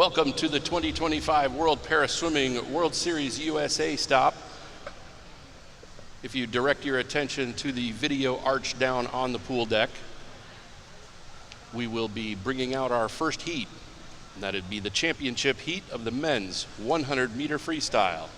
Welcome to the 2025 World Paraswimming World Series USA stop. If you direct your attention to the video arch down on the pool deck, we will be bringing out our first heat, and that'd be the championship heat of the men's 100-meter freestyle.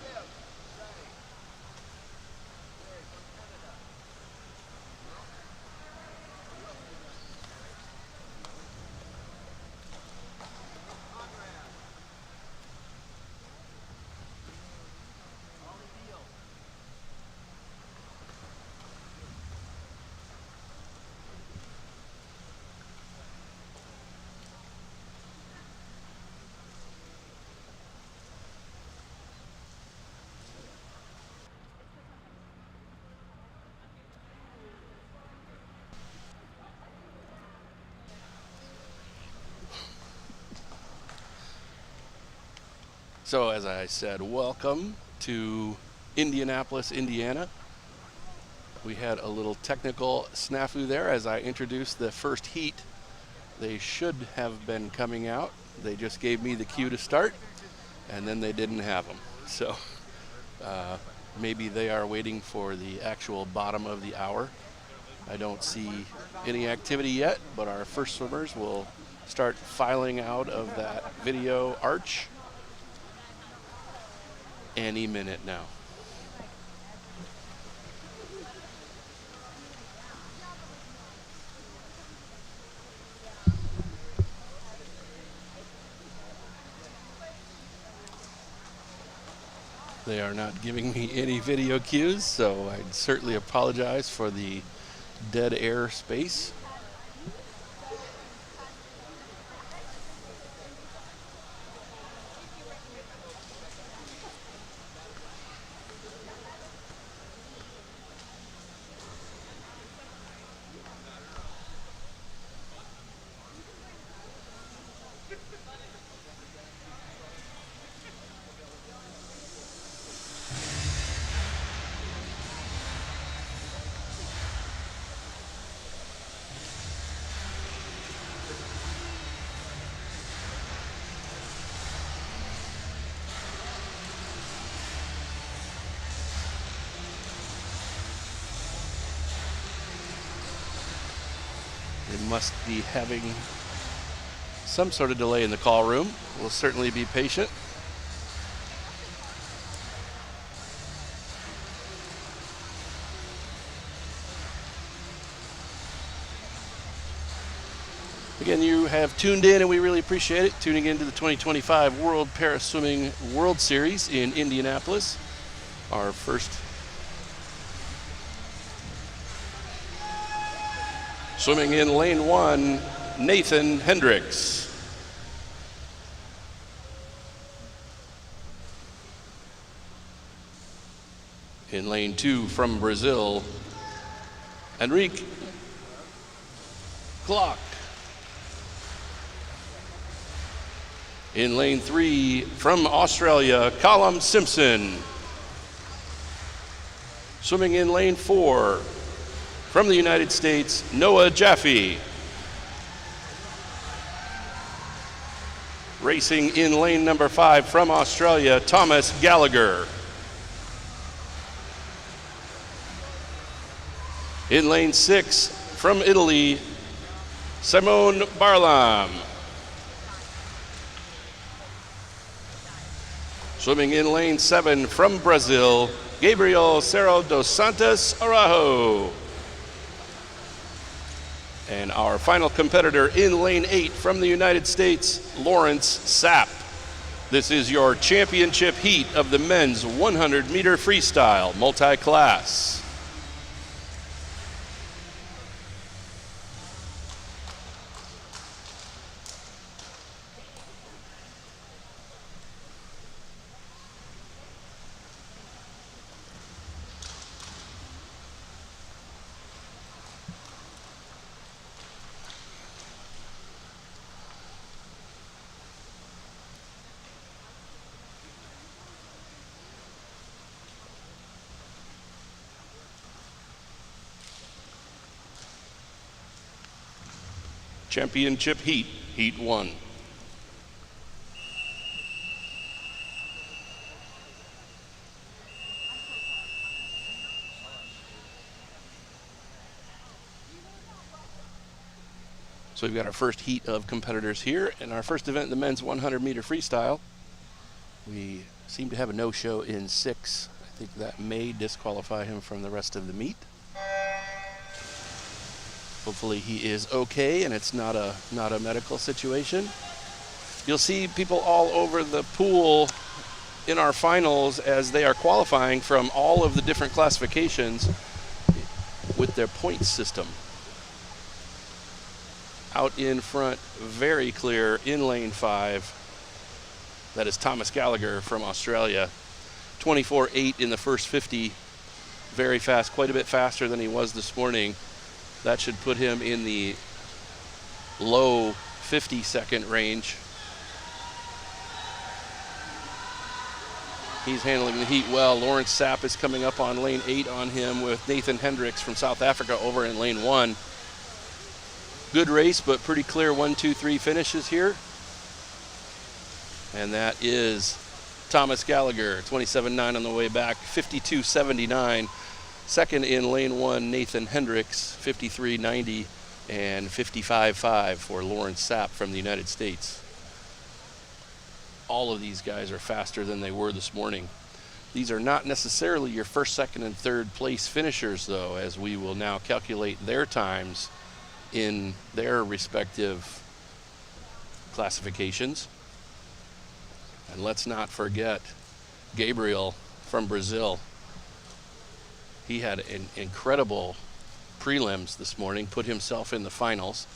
So as I said, welcome to Indianapolis, Indiana. We had a little technical snafu there as I introduced the first heat. They should have been coming out. They just gave me the cue to start, and then they didn't have them. So maybe they are waiting for the actual bottom of the hour. I don't see any activity yet, but our first swimmers will start filing out of that video arch any minute now. They are not giving me any video cues, so I certainly apologize for the dead air space. They must be having some sort of delay in the call room. We'll certainly be patient. Again, you have tuned in, and we really appreciate it, tuning into the 2025 World Paraswimming World Series in Indianapolis. Our first swimming in lane 1, Nathan Hendricks. In lane 2 from Brazil, Enrique Glock. In lane 3 from Australia, Callum Simpson. Swimming in lane 4 from the United States, Noah Jaffe. Racing in lane number 5 from Australia, Thomas Gallagher. In lane 6 from Italy, Simone Barlam. Swimming in lane 7 from Brazil, Gabriel Cerro dos Santos Araujo. And our final competitor in lane 8 from the United States, Lawrence Sapp. This is your championship heat of the men's 100-meter freestyle multi-class. Championship heat, heat 1. So we've got our first heat of competitors here in our first event, the men's 100-meter freestyle. We seem to have a no-show in 6. I think that may disqualify him from the rest of the meet. Hopefully he is okay and it's not a medical situation. You'll see people all over the pool in our finals as they are qualifying from all of the different classifications with their point system. Out in front, very clear in lane 5. That is Thomas Gallagher from Australia. 24.8 in the first 50. Very fast, quite a bit faster than he was this morning. That should put him in the low 50-second range. He's handling the heat well. Lawrence Sapp is coming up on lane 8 on him with Nathan Hendricks from South Africa over in lane 1. Good race, but pretty clear 1, 2, 3 finishes here. And that is Thomas Gallagher, 27.9 on the way back, 52.79. Second in lane 1, Nathan Hendricks, 53.90 and 55.5 for Lawrence Sapp from the United States. All of these guys are faster than they were this morning. These are not necessarily your first, second, and third place finishers, though, as we will now calculate their times in their respective classifications. And let's not forget Gabriel from Brazil. He had an incredible prelims this morning, put himself in the finals.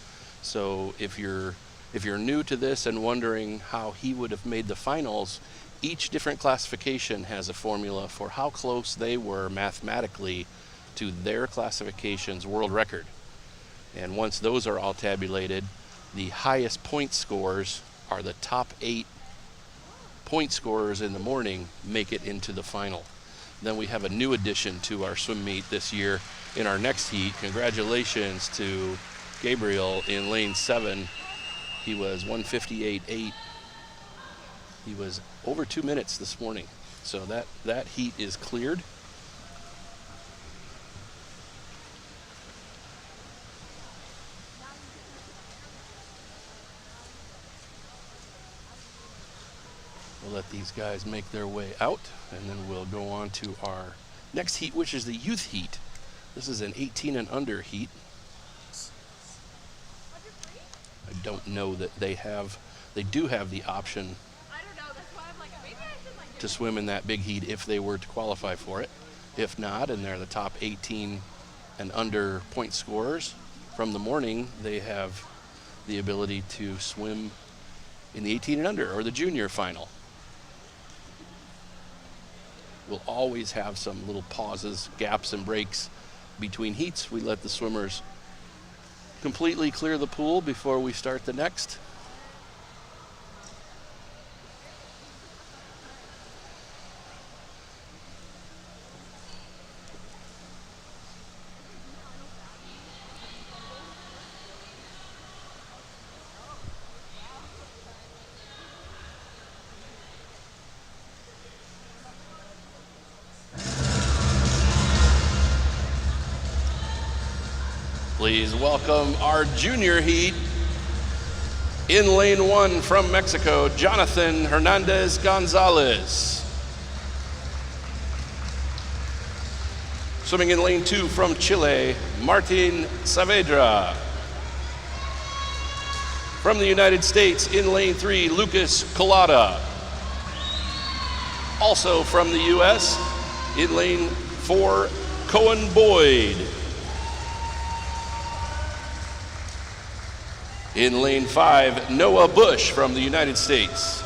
So if you're new to this and wondering how he would have made the finals, each different classification has a formula for how close they were mathematically to their classification's world record. And once those are all tabulated, the highest point scores are the top 8 point scorers in the morning make it into the final. Then we have a new addition to our swim meet this year in our next heat. Congratulations to Gabriel in lane 7. He was 158.8. He was over 2 minutes this morning. So that heat is cleared. We'll let these guys make their way out, and then we'll go on to our next heat, which is the youth heat. This is an 18 and under heat. I don't know that they do have the option to swim in that big heat if they were to qualify for it. If not, and they're the top 18 and under point scorers from the morning, they have the ability to swim in the 18 and under or the junior final. We'll always have some little pauses, gaps, and breaks between heats. We let the swimmers completely clear the pool before we start the next. Please welcome our junior heat. In lane 1 from Mexico, Jonathan Hernandez Gonzalez. Swimming in lane 2 from Chile, Martin Saavedra. From the United States, in lane 3, Lucas Collada. Also from the U.S., in lane 4, Cohen Boyd. In lane 5, Noah Bush from the United States.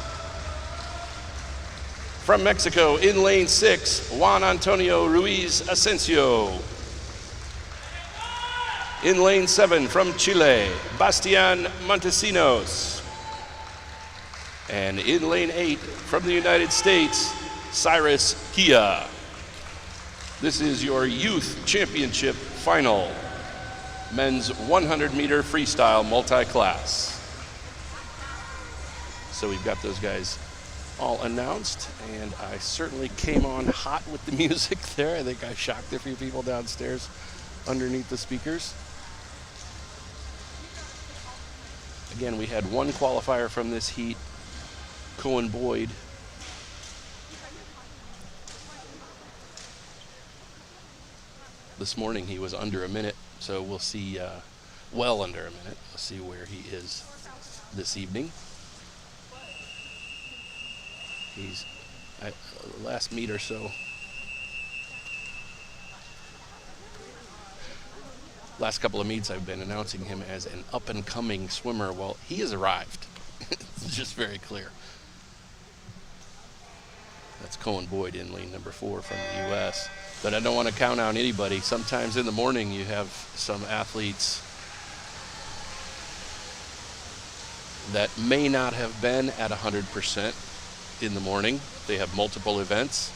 From Mexico, in lane 6, Juan Antonio Ruiz Asensio. In lane 7, from Chile, Bastian Montesinos. And in lane 8, from the United States, Cyrus Kia. This is your Youth Championship final. Men's 100-meter freestyle multi-class. So we've got those guys all announced, and I certainly came on hot with the music there. I think I shocked a few people downstairs underneath the speakers. Again, we had one qualifier from this heat, Cohen Boyd. This morning he was under a minute. So we'll see, well under a minute. We'll see where he is this evening. He's last meet or so. Last couple of meets I've been announcing him as an up-and-coming swimmer. Well, he has arrived. It's just very clear. That's Cohen Boyd in lane number 4 from the U.S. But I don't want to count out anybody. Sometimes in the morning you have some athletes that may not have been at 100%, in the morning. They have multiple events,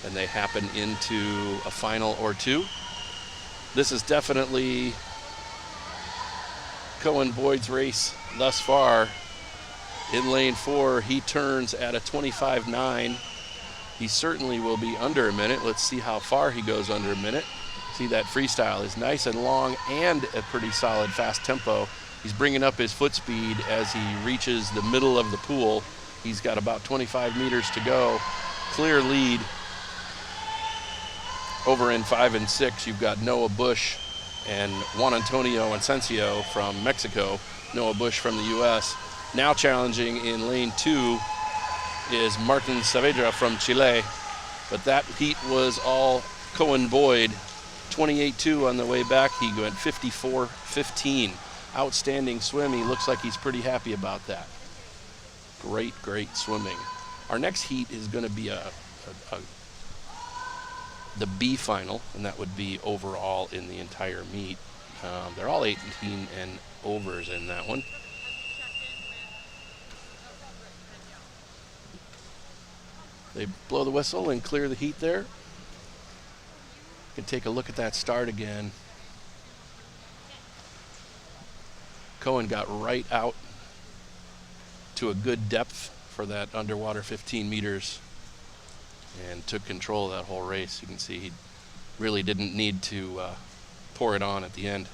and they happen into a final or two. This is definitely Cohen Boyd's race thus far. In lane 4, he turns at a 25.9. He certainly will be under a minute. Let's see how far he goes under a minute. See, that freestyle is nice and long and a pretty solid fast tempo. He's bringing up his foot speed as he reaches the middle of the pool. He's got about 25 meters to go. Clear lead. Over in 5 and 6, you've got Noah Bush and Juan Antonio Asensio from Mexico. Noah Bush from the U.S. Now challenging in lane 2 is Martin Saavedra from Chile. But that heat was all Cohen Boyd. 28.2 on the way back. He went 54.15. Outstanding swim. He looks like he's pretty happy about that. Great, great swimming. Our next heat is going to be the B final, and that would be overall in the entire meet. They're all 18 and overs in that one. They blow the whistle and clear the heat there. You can take a look at that start again. Cohen got right out to a good depth for that underwater 15 meters and took control of that whole race. You can see he really didn't need to pour it on at the end.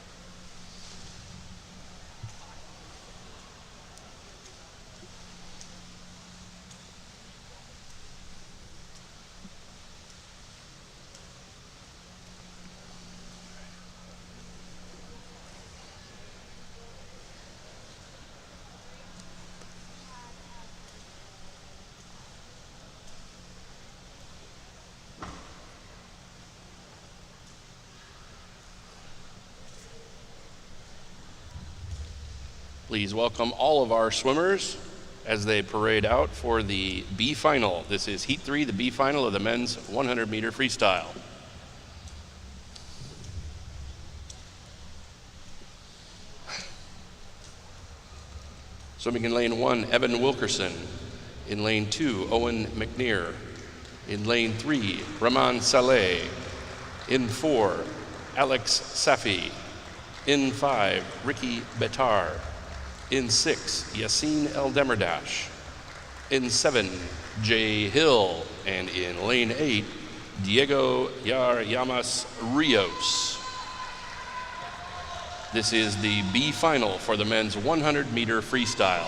Please welcome all of our swimmers as they parade out for the B final. This is Heat 3, the B final of the men's 100-meter freestyle. Swimming in lane 1, Evan Wilkerson. In lane 2, Owen McNear. In lane 3, Rahman Saleh. In 4, Alex Safi. In 5, Ricky Betar. In 6, Yassine El Demirdash. In 7, Jay Hill. And in lane 8, Diego Yar Yamas Rios. This is the B final for the men's 100-meter freestyle.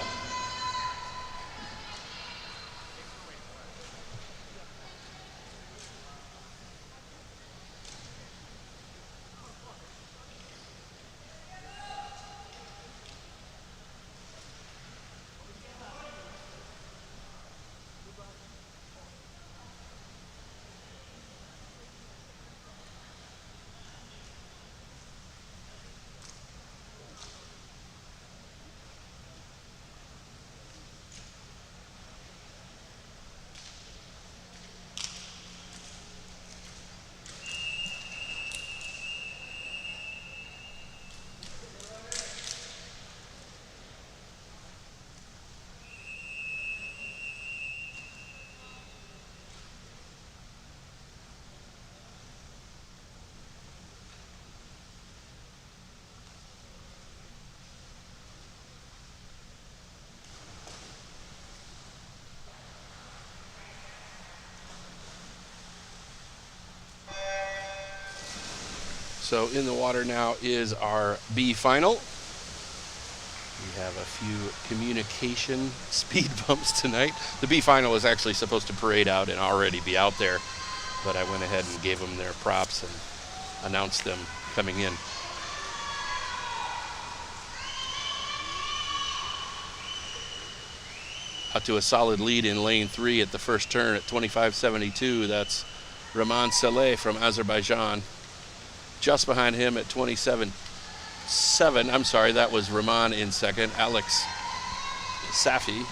So in the water now is our B final. We have a few communication speed bumps tonight. The B final was actually supposed to parade out and already be out there, but I went ahead and gave them their props and announced them coming in. Out to a solid lead in lane 3 at the first turn at 25.72. That's Rahman Saleh from Azerbaijan. Just behind him at 27.7. I'm sorry, that was Rahman in second. Alex Safi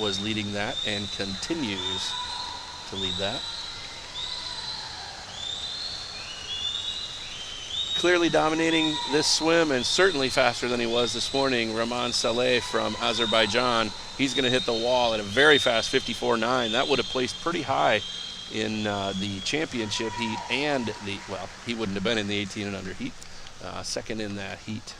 was leading that and continues to lead that. clearly dominating this swim, and certainly faster than he was this morning. Rahman Saleh from Azerbaijan, he's going to hit the wall at a very fast 54.9. That would have placed pretty high in the championship heat, and well, he wouldn't have been in the 18 and under heat. Second in that heat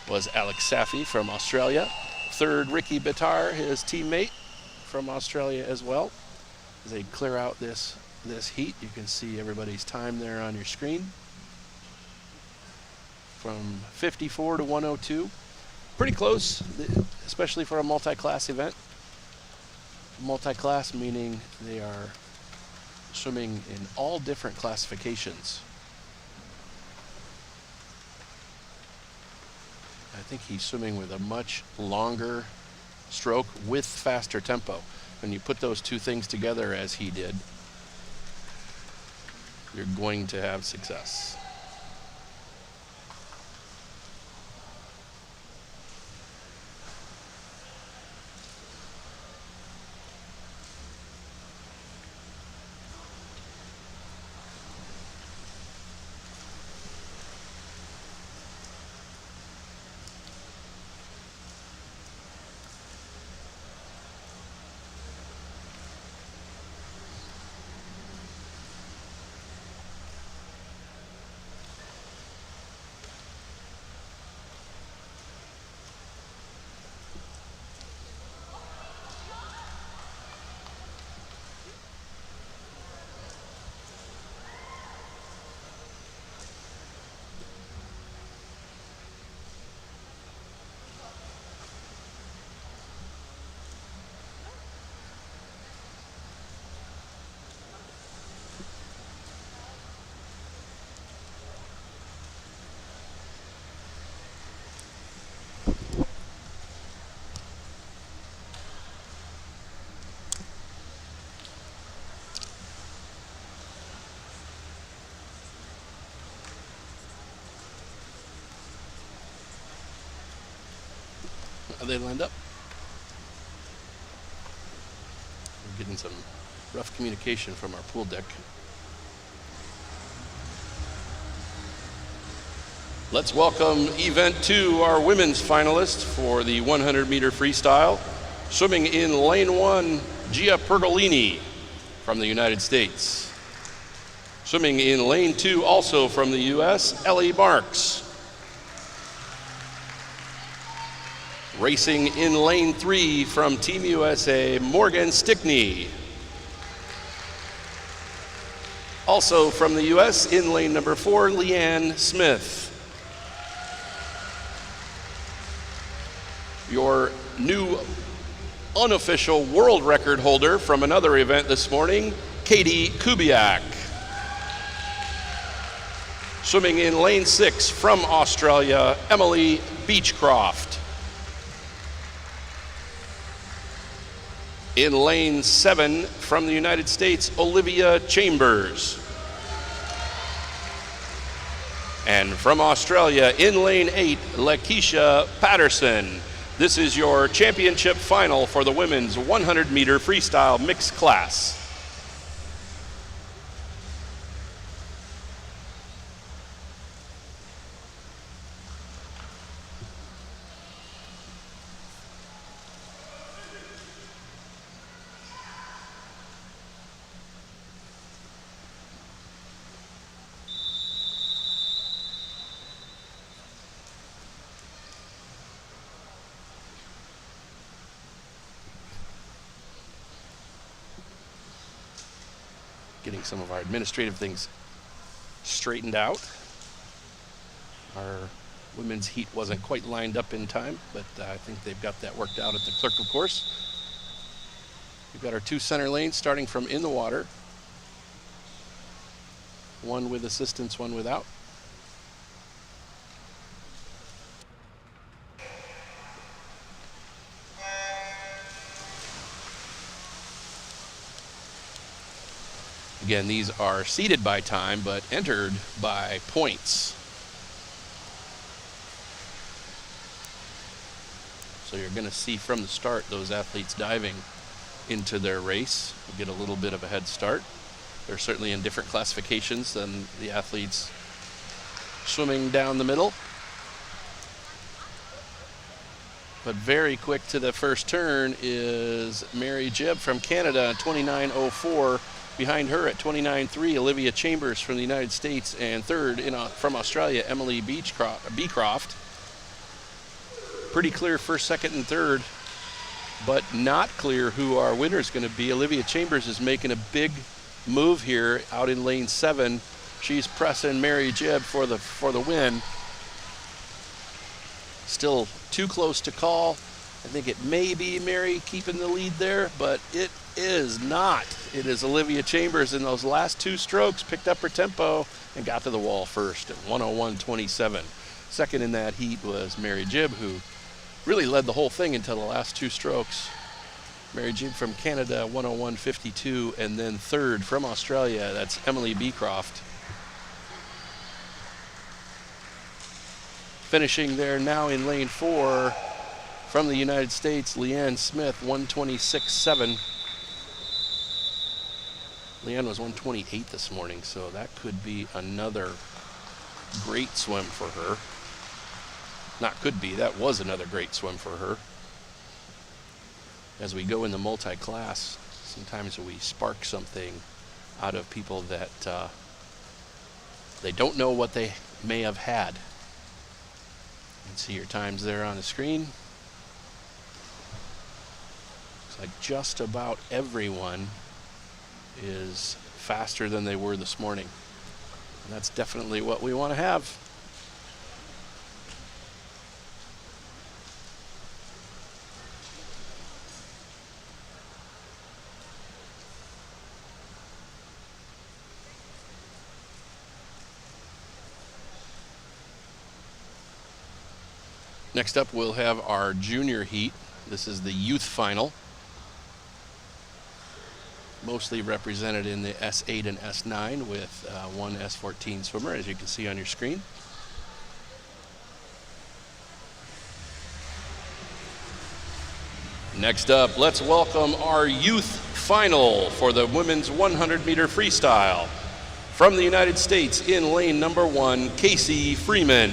was Alex Safi from Australia. Third, Ricky Bitar, his teammate from Australia as well. As they clear out this heat, you can see everybody's time there on your screen. From 54 to 102. Pretty close, especially for a multi-class event. Multi-class meaning they are swimming in all different classifications. I think he's swimming with a much longer stroke with faster tempo. When you put those two things together as he did, you're going to have success. Are they lined up? We're getting some rough communication from our pool deck. Let's welcome Event 2, our women's finalists for the 100-meter freestyle. Swimming in lane 1, Gia Pergolini from the United States. Swimming in lane 2, also from the U.S., Ellie Marks. Racing in lane 3 from Team USA, Morgan Stickney. Also from the U.S. in lane number 4, Leanne Smith. Your new unofficial world record holder from another event this morning, Katie Kubiak. Swimming in lane 6 from Australia, Emily Beechcroft. In lane 7 from the United States, Olivia Chambers. And from Australia, in lane 8, Lakeisha Patterson. This is your championship final for the women's 100-meter freestyle mixed class. Getting some of our administrative things straightened out. Our women's heat wasn't quite lined up in time, but I think they've got that worked out at the clerk of course. We've got our 2 center lanes starting from in the water. One with assistance, one without. Again, these are seeded by time, but entered by points. So you're going to see from the start those athletes diving into their race. We'll get a little bit of a head start. They're certainly in different classifications than the athletes swimming down the middle. But very quick to the first turn is Mary Jibb from Canada, 29.04. Behind her at 29.3, Olivia Chambers from the United States, and third from Australia, Emily Beecroft. Pretty clear first, second, and third, but not clear who our winner is going to be. Olivia Chambers is making a big move here out in lane 7. She's pressing Mary Jibb for the win. Still too close to call. I think it may be Mary keeping the lead there, but it is not. It is Olivia Chambers in those last 2 strokes, picked up her tempo and got to the wall first at 101.27. Second in that heat was Mary Jibb, who really led the whole thing until the last 2 strokes. Mary Jibb from Canada, 101.52, and then third from Australia, that's Emily Beecroft. Finishing there now in lane 4 from the United States, Leanne Smith, 126.7. Leanne was 128 this morning, so that could be another great swim for her. Not could be, that was another great swim for her. As we go in the multi-class, sometimes we spark something out of people that they don't know what they may have had. You can see your times there on the screen. Looks like just about everyone is faster than they were this morning. And that's definitely what we want to have. Next up, we'll have our junior heat. This is the youth final. Mostly represented in the S8 and S9 with one S14 swimmer, as you can see on your screen. Next up, let's welcome our youth final for the women's 100-meter freestyle. From the United States, in lane number 1, Casey Freeman.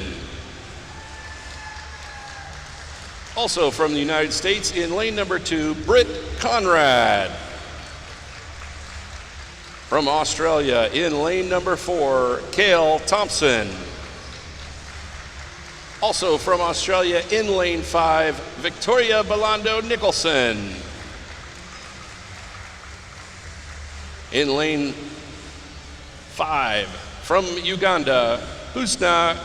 Also from the United States, in lane number 2, Britt Conrad. From Australia, in lane number 4, Kale Thompson. Also from Australia, in lane 5, Victoria Belando Nicholson. In lane 5, from Uganda, Husna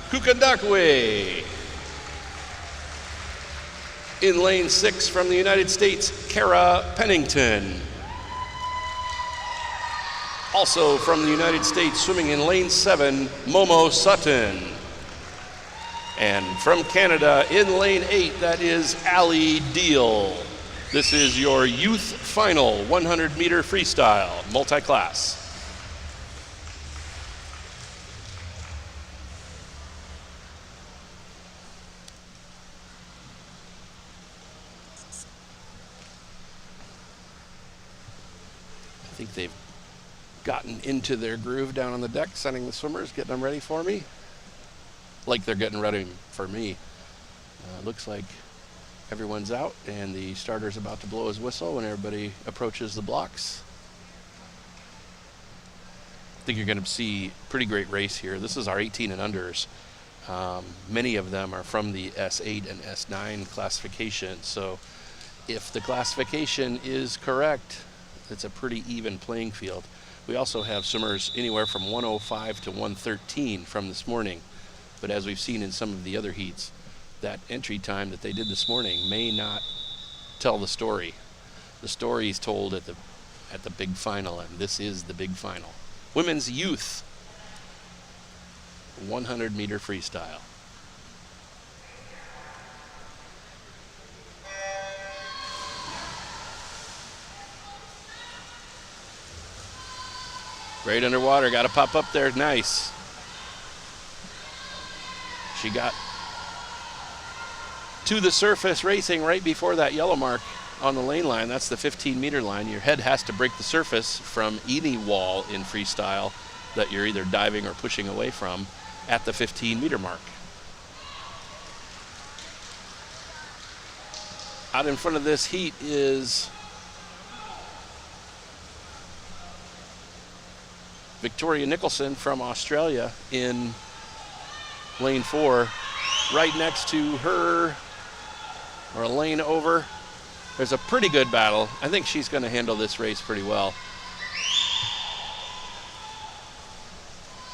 Kukandakwe. In lane 6, from the United States, Kara Pennington. Also from the United States, swimming in lane 7, Momo Sutton. And from Canada, in lane 8, that is Allie Deal. This is your youth final 100-meter freestyle multi-class. I think they've gotten into their groove down on the deck, sending the swimmers, getting them ready for me. Like they're getting ready for me. Looks like everyone's out and the starter's about to blow his whistle when everybody approaches the blocks. I think you're going to see a pretty great race here. This is our 18 and unders. Many of them are from the S8 and S9 classification. So if the classification is correct, it's a pretty even playing field. We also have swimmers anywhere from 105 to 113 from this morning. But as we've seen in some of the other heats, that entry time that they did this morning may not tell the story. The story is told at the big final, and this is the big final. Women's youth 100-meter freestyle. Great underwater, got to pop up there, nice. She got to the surface racing right before that yellow mark. on the lane line. That's the 15-meter line. Your head has to break the surface from any wall in freestyle that you're either diving or pushing away from at the 15-meter mark. Out in front of this heat is Victoria Nicholson from Australia in lane 4. Right next to her, or a lane over, there's a pretty good battle. I think she's going to handle this race pretty well.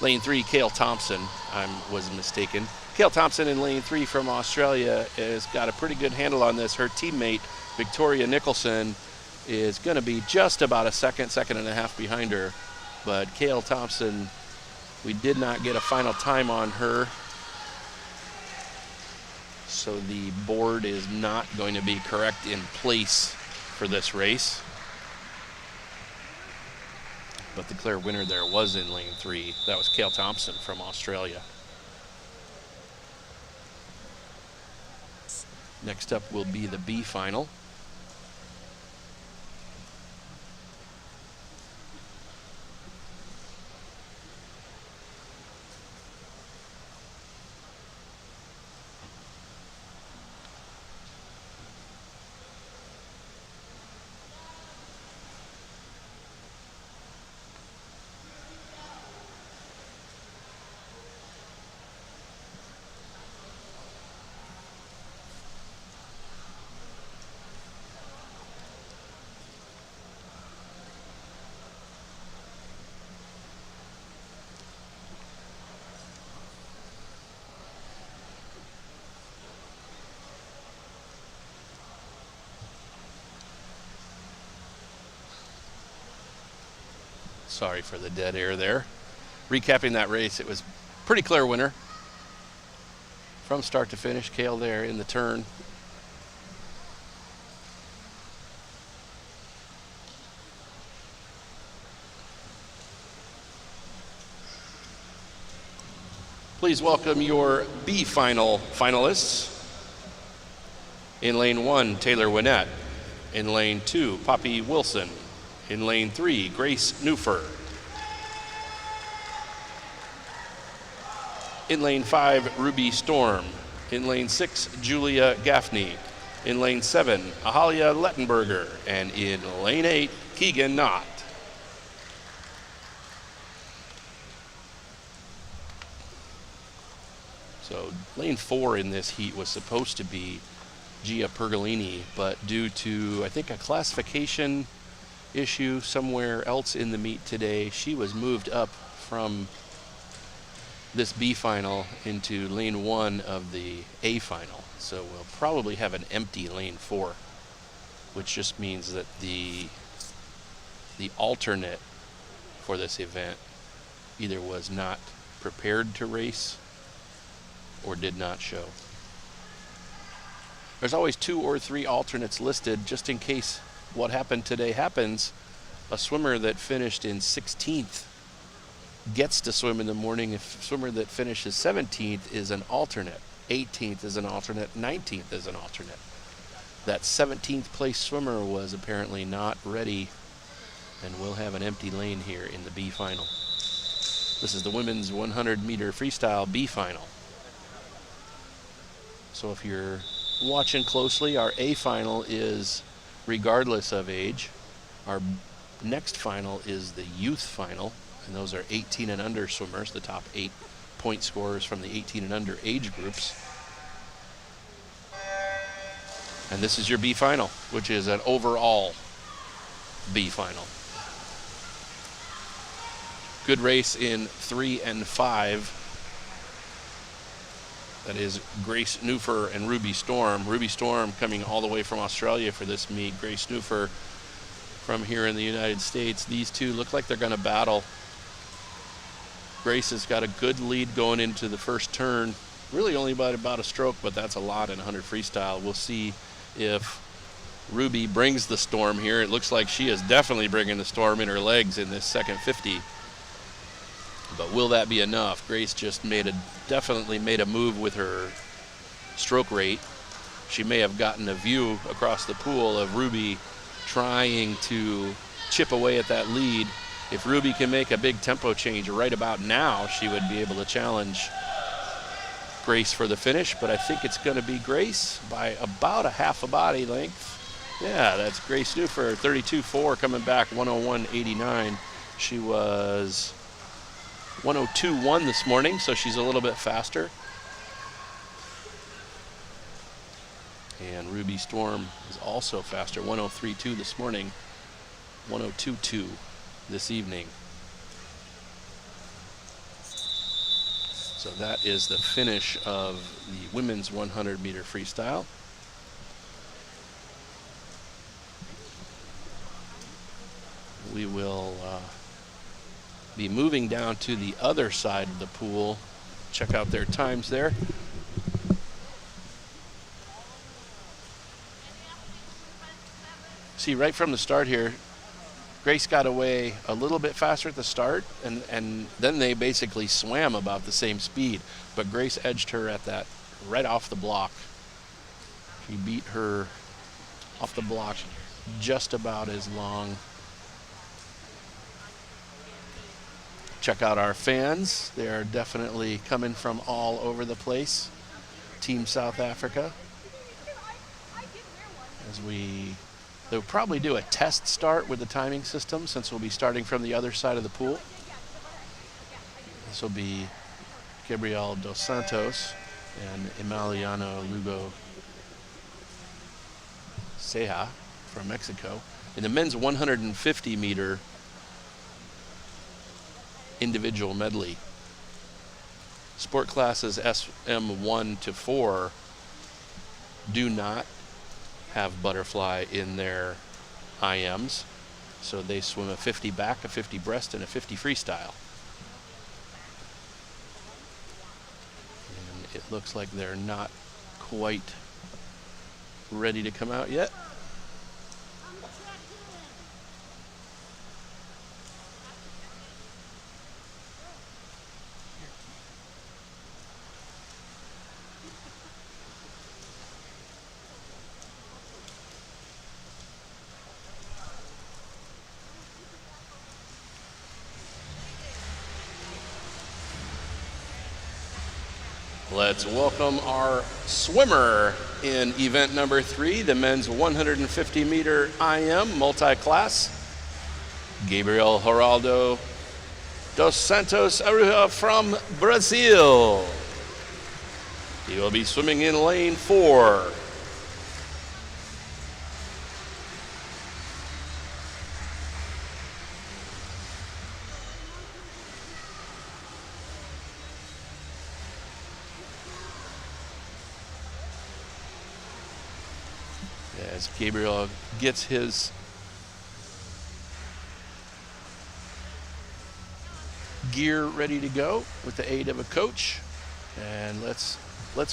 Lane 3, Cale Thompson, I was mistaken. Cale Thompson in lane 3 from Australia has got a pretty good handle on this. Her teammate, Victoria Nicholson, is going to be just about a second and a half behind her. But Cale Thompson, we did not get a final time on her. So the board is not going to be correct in place for this race. But the clear winner there was in lane 3. That was Cale Thompson from Australia. Next up will be the B final. Sorry for the dead air there. Recapping that race, it was pretty clear winner. From start to finish, Cale there in the turn. Please welcome your B final finalists. In lane 1, Taylor Winnett. In lane 2, Poppy Wilson. In lane 3, Grace Newfer. In lane 5, Ruby Storm. In lane 6, Julia Gaffney. In lane 7, Ahalia Lettenberger. And in lane 8, Keegan Knott. So lane 4 in this heat was supposed to be Gia Pergolini, but due to, I think, a classification issue somewhere else in the meet today, she was moved up from this B final into lane 1 of the A final. So we'll probably have an empty lane 4, which just means that the alternate for this event either was not prepared to race or did not show. There's always 2 or 3 alternates listed just in case what happened today happens. A swimmer that finished in 16th gets to swim in the morning. If a swimmer that finishes 17th is an alternate, 18th is an alternate, 19th is an alternate. That 17th place swimmer was apparently not ready, and we'll have an empty lane here in the B final. This is the women's 100-meter freestyle B final. So if you're watching closely, our A final is regardless of age. Our next final is the youth final, and those are 18 and under swimmers, the top 8 point scorers from the 18 and under age groups. And this is your B final, which is an overall B final. Good race in 3 and 5. That is Grace Newfer and Ruby Storm. Ruby Storm coming all the way from Australia for this meet. Grace Newfer from here in the United States. These two look like they're going to battle. Grace has got a good lead going into the first turn. Really only by about a stroke, but that's a lot in 100 freestyle. We'll see if Ruby brings the storm here. It looks like she is definitely bringing the storm in her legs in this second 50. But will that be enough? Grace just definitely made a move with her stroke rate. she may have gotten a view across the pool of Ruby trying to chip away at that lead. If Ruby can make a big tempo change right about now, she would be able to challenge Grace for the finish, but I think it's going to be Grace by about a half a body length. Yeah, that's Grace Newfer, 32.4, coming back 101.89. She was 102.1 this morning, so she's a little bit faster. And Ruby Storm is also faster, 103.2 this morning, 102.2 this evening. So that is the finish of the women's 100-meter freestyle. We will be moving down to the other side of the pool. Check out their times there. See, right from the start here, Grace got away a little bit faster at the start, and then they basically swam about the same speed. But Grace edged her at that right off the block. He beat her off the block just about as long. Check out our fans. They are definitely coming from all over the place. Team South Africa. They'll probably do a test start with the timing system, since we'll be starting from the other side of the pool. This will be Gabriel Dos Santos and Emiliano Lugo Ceja from Mexico. In the men's 150-meter individual medley, sport classes SM1 to 4 do not have butterfly in their IMs, so they swim a 50 back, a 50 breast, and a 50 freestyle. And it looks like they're not quite ready to come out yet. Let's welcome our swimmer in event number 3, the men's 150-meter IM multi-class, Gabriel Geraldo dos Santos Aruja from Brazil. He will be swimming in lane 4. As Gabriel gets his gear ready to go with the aid of a coach, and let's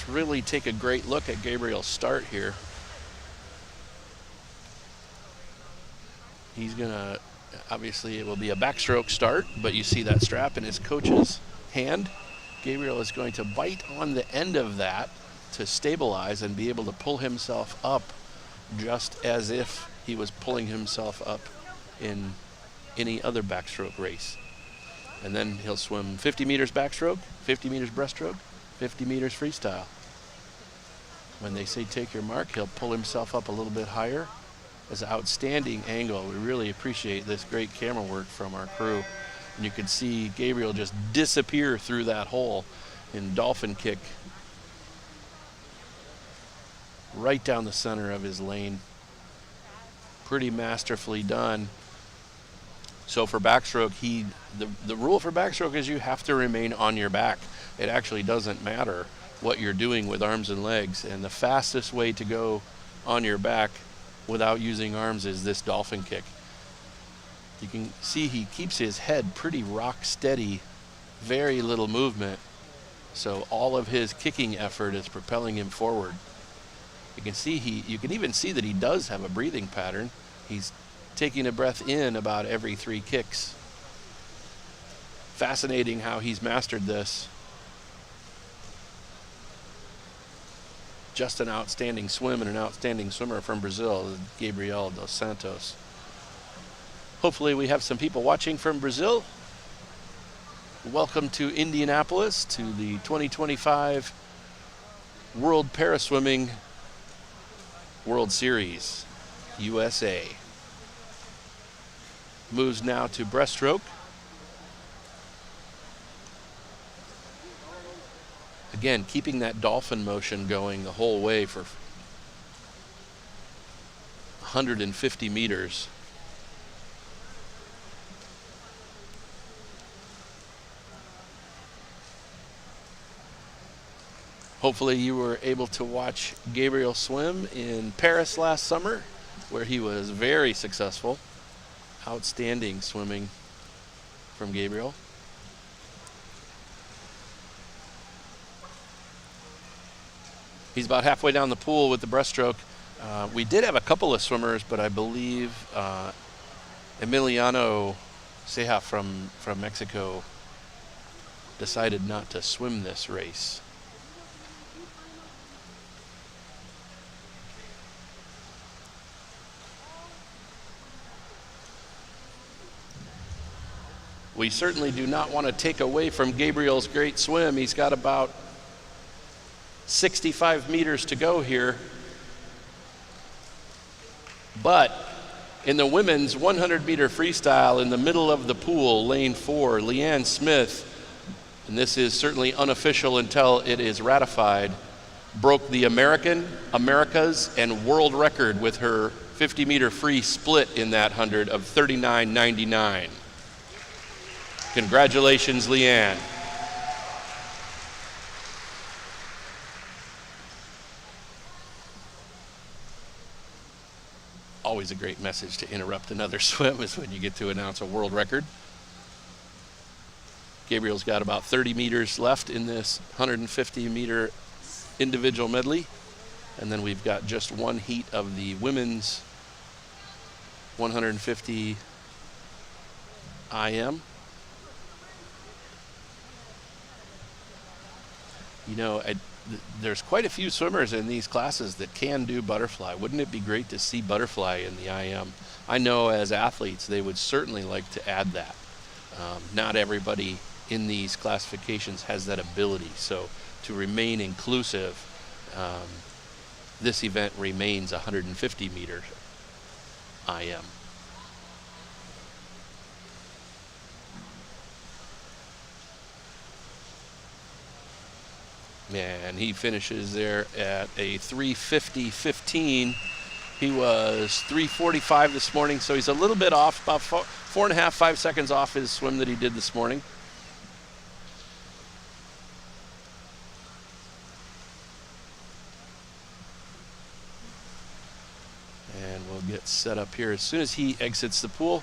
really take a great look at Gabriel's start here. He's gonna, obviously it will be a backstroke start, but you see that strap in his coach's hand. Gabriel is going to bite on the end of that to stabilize and be able to pull himself up, just as if he was pulling himself up in any other backstroke race. And then he'll swim 50 meters backstroke, 50 meters breaststroke, 50 meters freestyle. When they say take your mark, he'll pull himself up a little bit higher. It's an outstanding angle. We really appreciate this great camera work from our crew. And you can see Gabriel just disappear through that hole in dolphin kick right down the center of his lane. Pretty masterfully done. So for backstroke, the rule for backstroke is you have to remain on your back. It actually doesn't matter what you're doing with arms and legs, and the fastest way to go on your back without using arms is this dolphin kick. You can see he keeps his head pretty rock steady, very little movement, so all of his kicking effort is propelling him forward. You can see you can even see that he does have a breathing pattern. He's taking a breath in about every 3 kicks. Fascinating how he's mastered this. just an outstanding swim and an outstanding swimmer from Brazil, Gabriel dos Santos. Hopefully we have some people watching from Brazil. Welcome to Indianapolis, to the 2025 World Paraswimming World Series, USA. Moves now to breaststroke. Again, keeping that dolphin motion going the whole way for 150 meters. Hopefully you were able to watch Gabriel swim in Paris last summer, where he was very successful. Outstanding swimming from Gabriel. He's about halfway down the pool with the breaststroke. We did have a couple of swimmers, but I believe Emiliano Ceja from Mexico decided not to swim this race. We certainly do not want to take away from Gabriel's great swim. He's got about 65 meters to go here. But in the women's 100-meter freestyle in the middle of the pool, lane 4, Leanne Smith, and this is certainly unofficial until it is ratified, broke the Americas, and world record with her 50-meter free split in that 100 of 39.99. Congratulations, Leanne. Always a great message to interrupt another swim is when you get to announce a world record. Gabriel's got about 30 meters left in this 150-meter individual medley. And then we've got just one heat of the women's 150 IM. You know, there's quite a few swimmers in these classes that can do butterfly. Wouldn't it be great to see butterfly in the IM? I know as athletes they would certainly like to add that. Not everybody in these classifications has that ability. So to remain inclusive, this event remains 150 meter IM. And he finishes there at a 3:50.15. He was 3:45 this morning, so he's a little bit off, about 4.5, 5 seconds off his swim that he did this morning. And we'll get set up here as soon as he exits the pool.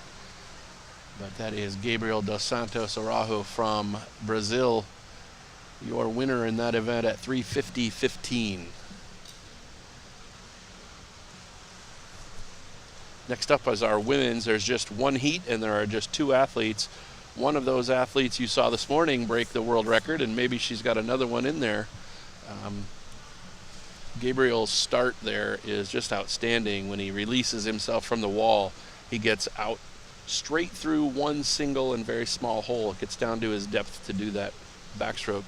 But that is Gabriel dos Santos Araujo from Brazil, your winner in that event at 3:50.15. Next up is our women's. There's just one heat and there are just two athletes. One of those athletes you saw this morning break the world record, and maybe she's got another one in there. Gabriel's start there is just outstanding. When he releases himself from the wall, he gets out straight through one single and very small hole. It gets down to his depth to do that backstroke.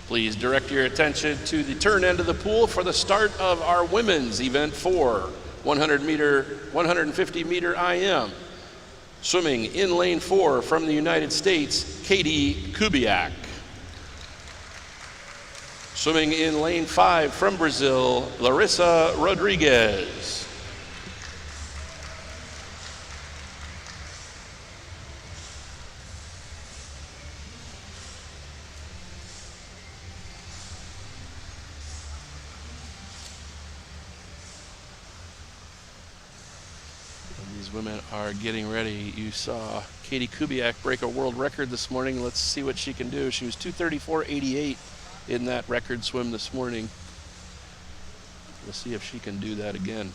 Please direct your attention to the turn end of the pool for the start of our women's event 4, 150 meter IM. Swimming in lane 4 from the United States, Katie Kubiak. Swimming in lane 5 from Brazil, Larissa Rodriguez. These women are getting ready. You saw Katie Kubiak break a world record this morning. Let's see what she can do. She was 2:34.88 in that record swim this morning. We'll see if she can do that again.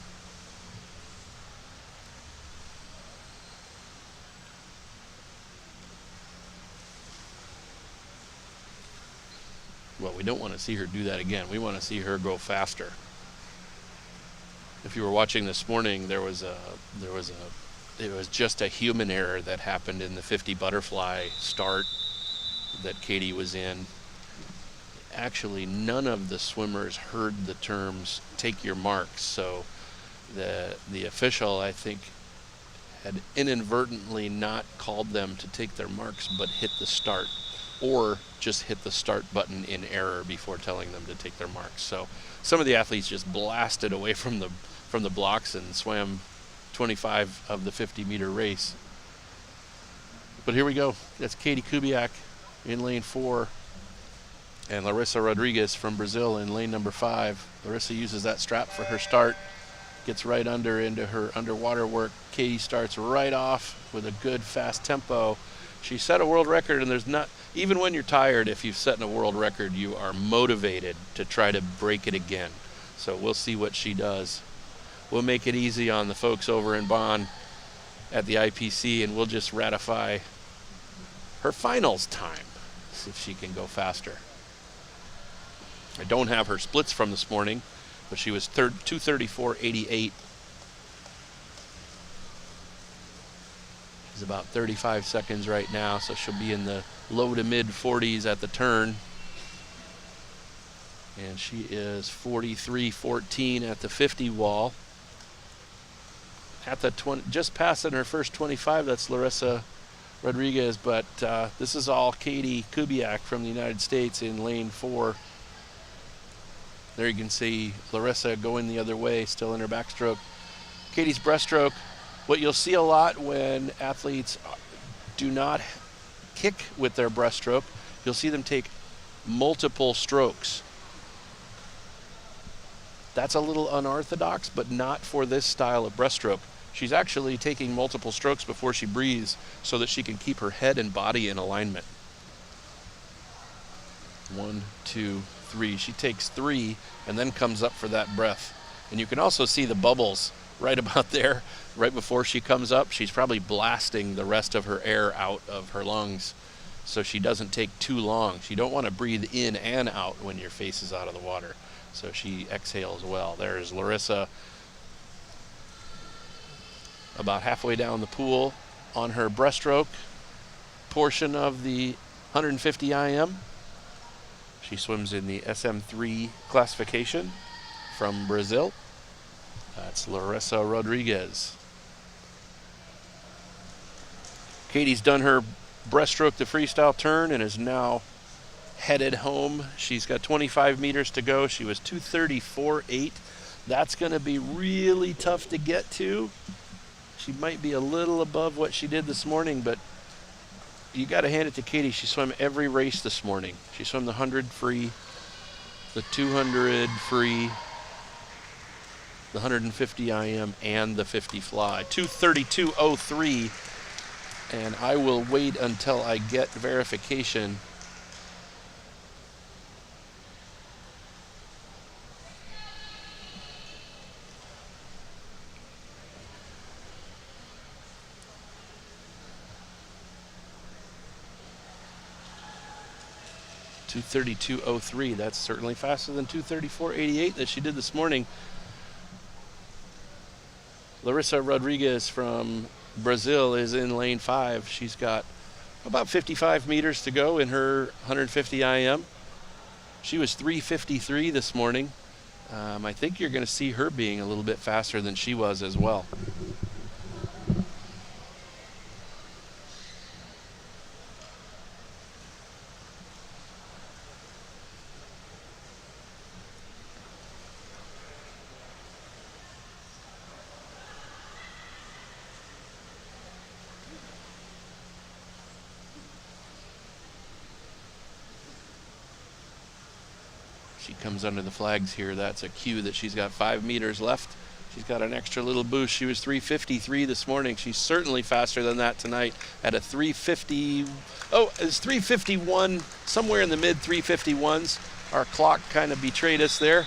Well, we don't want to see her do that again. We want to see her go faster. If you were watching this morning, it was just a human error that happened in the 50 butterfly start that Katie was in. Actually, none of the swimmers heard the terms "take your marks," so the official, I think, had inadvertently not called them to take their marks, but hit the start, or just hit the start button in error before telling them to take their marks. So some of the athletes just blasted away from the blocks and swam 25 of the 50-meter race. But here we go. That's Katie Kubiak in lane 4. And Larissa Rodriguez from Brazil in lane number 5. Larissa uses that strap for her start, gets right under into her underwater work. Katie starts right off with a good fast tempo. She set a world record, and there's not, even when you're tired, if you've set a world record, you are motivated to try to break it again. So we'll see what she does. We'll make it easy on the folks over in Bonn at the IPC, and we'll just ratify her finals time, see if she can go faster. I don't have her splits from this morning, but she was 2:34.88. She's about 35 seconds right now, so she'll be in the low to mid 40s at the turn. And she is 43.14 at the 50 wall. At the 20, just passing her first 25, that's Larissa Rodriguez, but this is all Katie Kubiak from the United States in lane 4. There you can see Larissa going the other way, still in her backstroke. Katie's breaststroke, what you'll see a lot when athletes do not kick with their breaststroke, you'll see them take multiple strokes. That's a little unorthodox, but not for this style of breaststroke. She's actually taking multiple strokes before she breathes so that she can keep her head and body in alignment. 1, 2, 3. She takes 3 and then comes up for that breath. And you can also see the bubbles right about there, right before she comes up. She's probably blasting the rest of her air out of her lungs so she doesn't take too long. You don't want to breathe in and out when your face is out of the water. So she exhales well. There's Larissa about halfway down the pool on her breaststroke portion of the 150 IM. She swims in the SM3 classification from Brazil. That's Larissa Rodriguez. Katie's done her breaststroke to freestyle turn and is now headed home. She's got 25 meters to go. She was 2:34.8. That's going to be really tough to get to. She might be a little above what she did this morning, but you got to hand it to Katie. She swam every race this morning. She swam the 100 free, the 200 free, the 150 IM, and the 50 fly. 2:32.03, and I will wait until I get verification. .232.03. That's certainly faster than 2:34.88 that she did this morning. Larissa Rodriguez from Brazil is in lane 5. She's got about 55 meters to go in her 150 IM. She was 3:53 this morning. I think you're going to see her being a little bit faster than she was as well. She comes under the flags here. That's a cue that she's got 5 meters left. She's got an extra little boost. She was 3:53 this morning. She's certainly faster than that tonight at a 3:50. Oh, it's 3:51, somewhere in the mid 3:51s. Our clock kind of betrayed us there.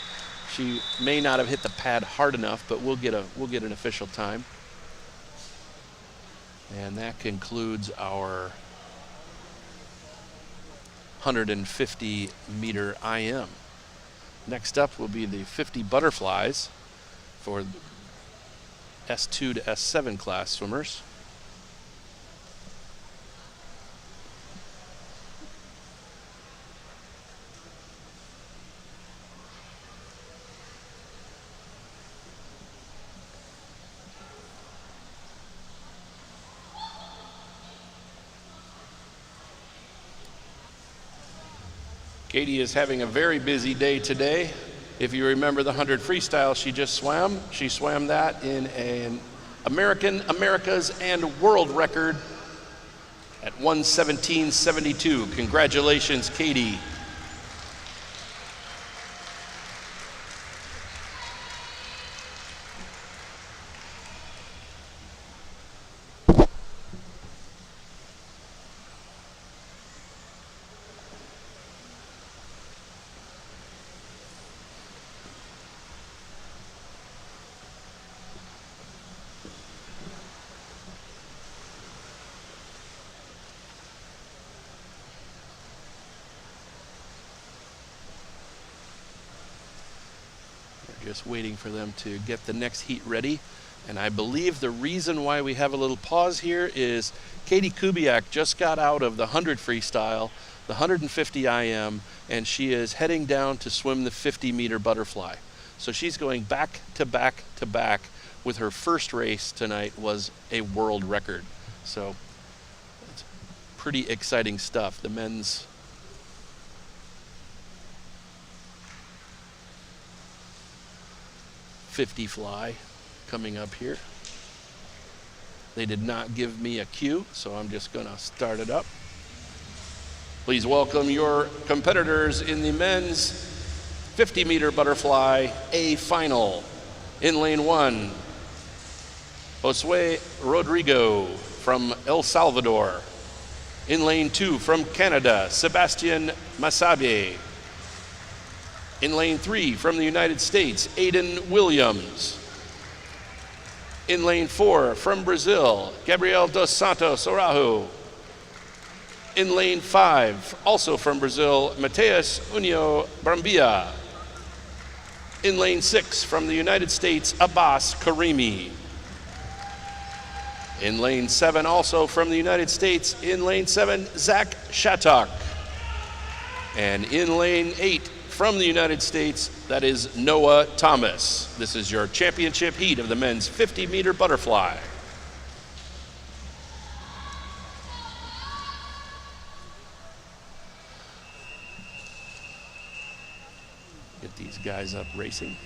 She may not have hit the pad hard enough, but we'll get an official time. And that concludes our 150 meter IM. Next up will be the 50 butterflies for S2 to S7 class swimmers. Katie is having a very busy day today. If you remember the 100 freestyle she just swam, she swam that in an America's and world record at 1:17.72. Congratulations, Katie. Just waiting for them to get the next heat ready. And I believe the reason why we have a little pause here is Katie Kubiak just got out of the 100 freestyle, the 150 IM, and she is heading down to swim the 50 meter butterfly. So she's going back to back to back with her first race tonight was a world record. So it's pretty exciting stuff. The men's .50 fly coming up here. They did not give me a cue, so I'm just gonna start it up. Please welcome your competitors in the men's 50 meter butterfly A final. In lane 1, Josue Rodrigo from El Salvador. In lane 2, from Canada, Sebastian Masabe. In lane 3, from the United States, Aiden Williams. In lane 4, from Brazil, Gabriel dos Santos Araujo. In lane 5, also from Brazil, Mateus Unio Brambilla. In lane 6, from the United States, Abbas Karimi. In lane 7, also from the United States, in lane 7, Zach Shattuck. And in lane 8, from the United States, that is Noah Thomas. This is your championship heat of the men's 50 meter butterfly. Get these guys up racing.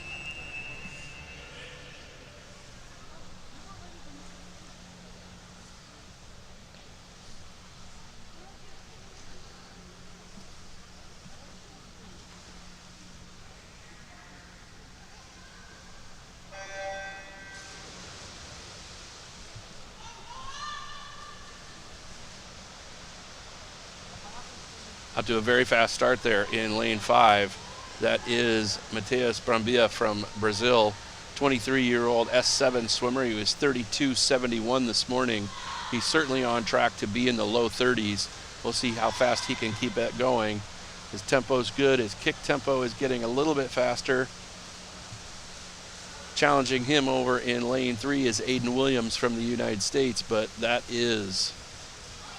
Out to a very fast start there in lane 5. That is Mateus Brambilla from Brazil, 23-year-old S7 swimmer. He was 32.71 this morning. He's certainly on track to be in the low 30s. We'll see how fast he can keep that going. His tempo's good. His kick tempo is getting a little bit faster. Challenging him over in lane 3 is Aiden Williams from the United States, but that is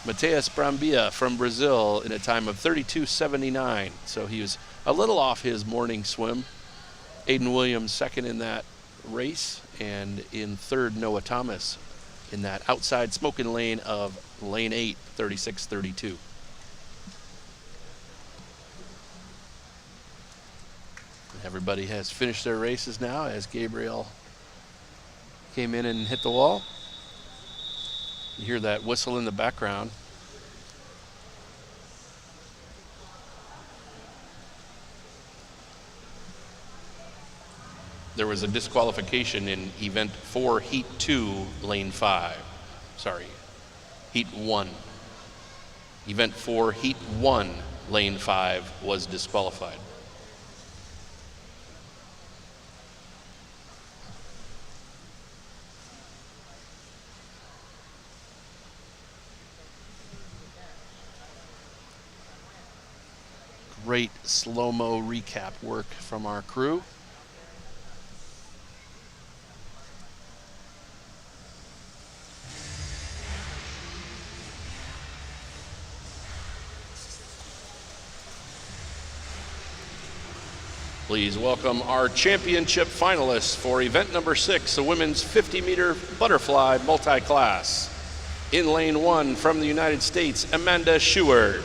Mateus Brambilla from Brazil in a time of 32.79. So he was a little off his morning swim. Aiden Williams second in that race, and in third, Noah Thomas in that outside smoking lane of lane 8, 36.32. Everybody has finished their races now as Gabriel came in and hit the wall. You hear that whistle in the background. There was a disqualification in event 4, heat 2, lane 5. Sorry, heat 1. Event 4, heat 1, lane 5 was disqualified. Great slow-mo recap work from our crew. Please welcome our championship finalists for event number 6, the women's 50-meter butterfly multi-class. In lane 1 from the United States, Amanda Scheward.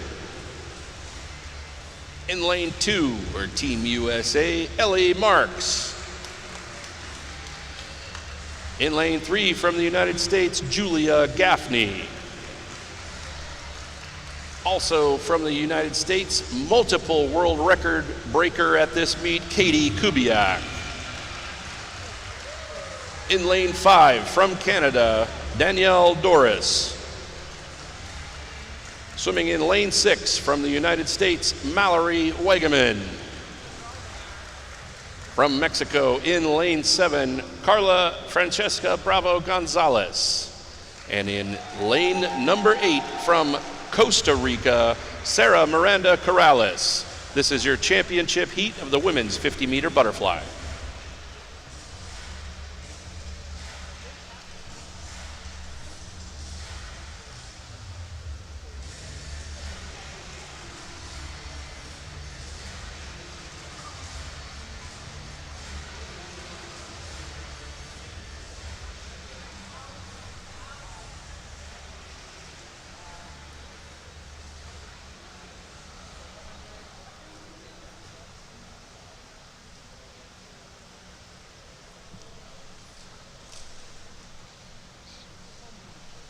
In lane 2, for Team USA, Ellie Marks. In lane 3 from the United States, Julia Gaffney. Also from the United States, multiple world record breaker at this meet, Katie Kubiak. In lane 5 from Canada, Danielle Doris. Swimming in lane 6 from the United States, Mallory Wegeman. From Mexico in lane 7, Carla Francesca Bravo Gonzalez. And in lane number 8 from Costa Rica, Sarah Miranda Corrales. This is your championship heat of the women's 50-meter butterfly.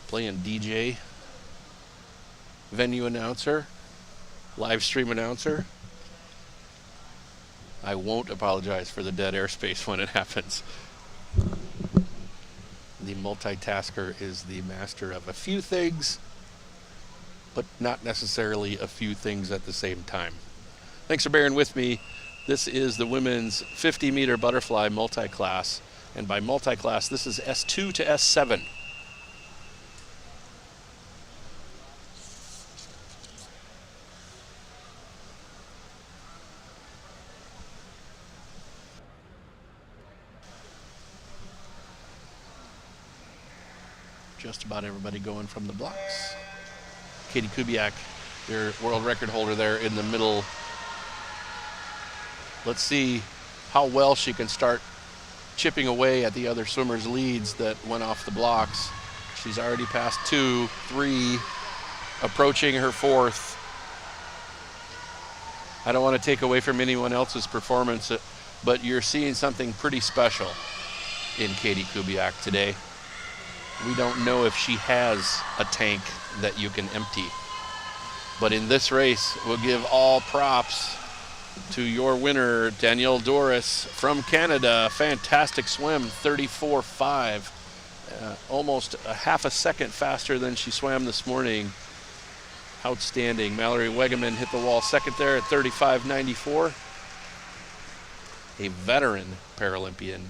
Playing DJ, venue announcer, live stream announcer. I won't apologize for the dead airspace when it happens. The multitasker is the master of a few things, but not necessarily a few things at the same time. Thanks for bearing with me. This is the women's 50-meter butterfly multi-class, and by multi-class, this is S2 to S7. Just about everybody going from the blocks. Katie Kubiak, your world record holder there in the middle. Let's see how well she can start chipping away at the other swimmers' leads that went off the blocks. She's already passed 2, 3, approaching her 4th. I don't want to take away from anyone else's performance, but you're seeing something pretty special in Katie Kubiak today. We don't know if she has a tank that you can empty. But in this race, we'll give all props to your winner, Danielle Doris from Canada. Fantastic swim, 34.5. Almost a half a second faster than she swam this morning. Outstanding. Mallory Wegeman hit the wall second there at 35.94. A veteran Paralympian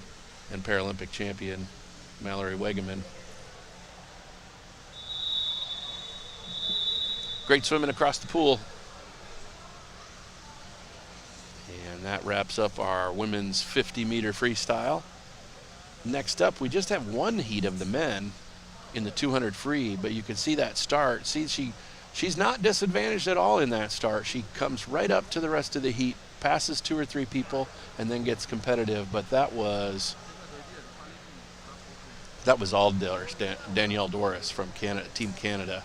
and Paralympic champion, Mallory Wegeman. Great swimming across the pool. And that wraps up our women's 50-meter freestyle. Next up, we just have one heat of the men in the 200 free, but you can see that start. See, she's not disadvantaged at all in that start. She comes right up to the rest of the heat, passes 2 or 3 people, and then gets competitive. But that was all Danielle Doris from Canada, Team Canada.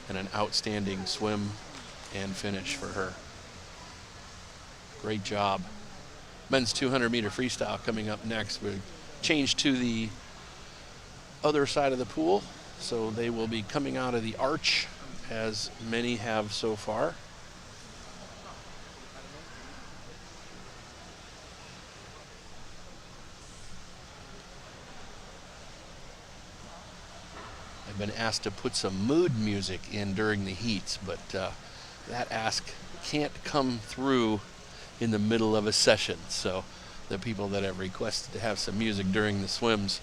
And an outstanding swim and finish for her. Great job. Men's 200-meter freestyle coming up next. We'll change to the other side of the pool, so they will be coming out of the arch, as many have so far. I've been asked to put some mood music in during the heats, but that ask can't come through in the middle of a session. So the people that have requested to have some music during the swims,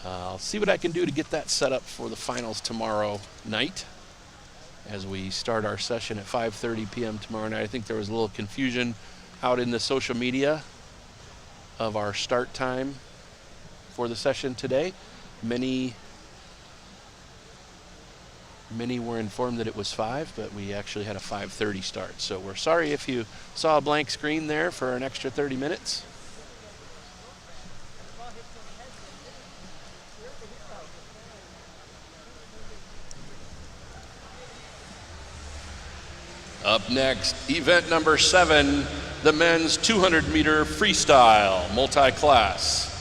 I'll see what I can do to get that set up for the finals tomorrow night. as we start our session at 5:30 p.m. tomorrow night. I think there was a little confusion out in the social media of our start time for the session today. Many were informed that it was 5, but we actually had a 5:30 start. So we're sorry if you saw a blank screen there for an extra 30 minutes. Up next, event number 7, the men's 200-meter freestyle multi-class.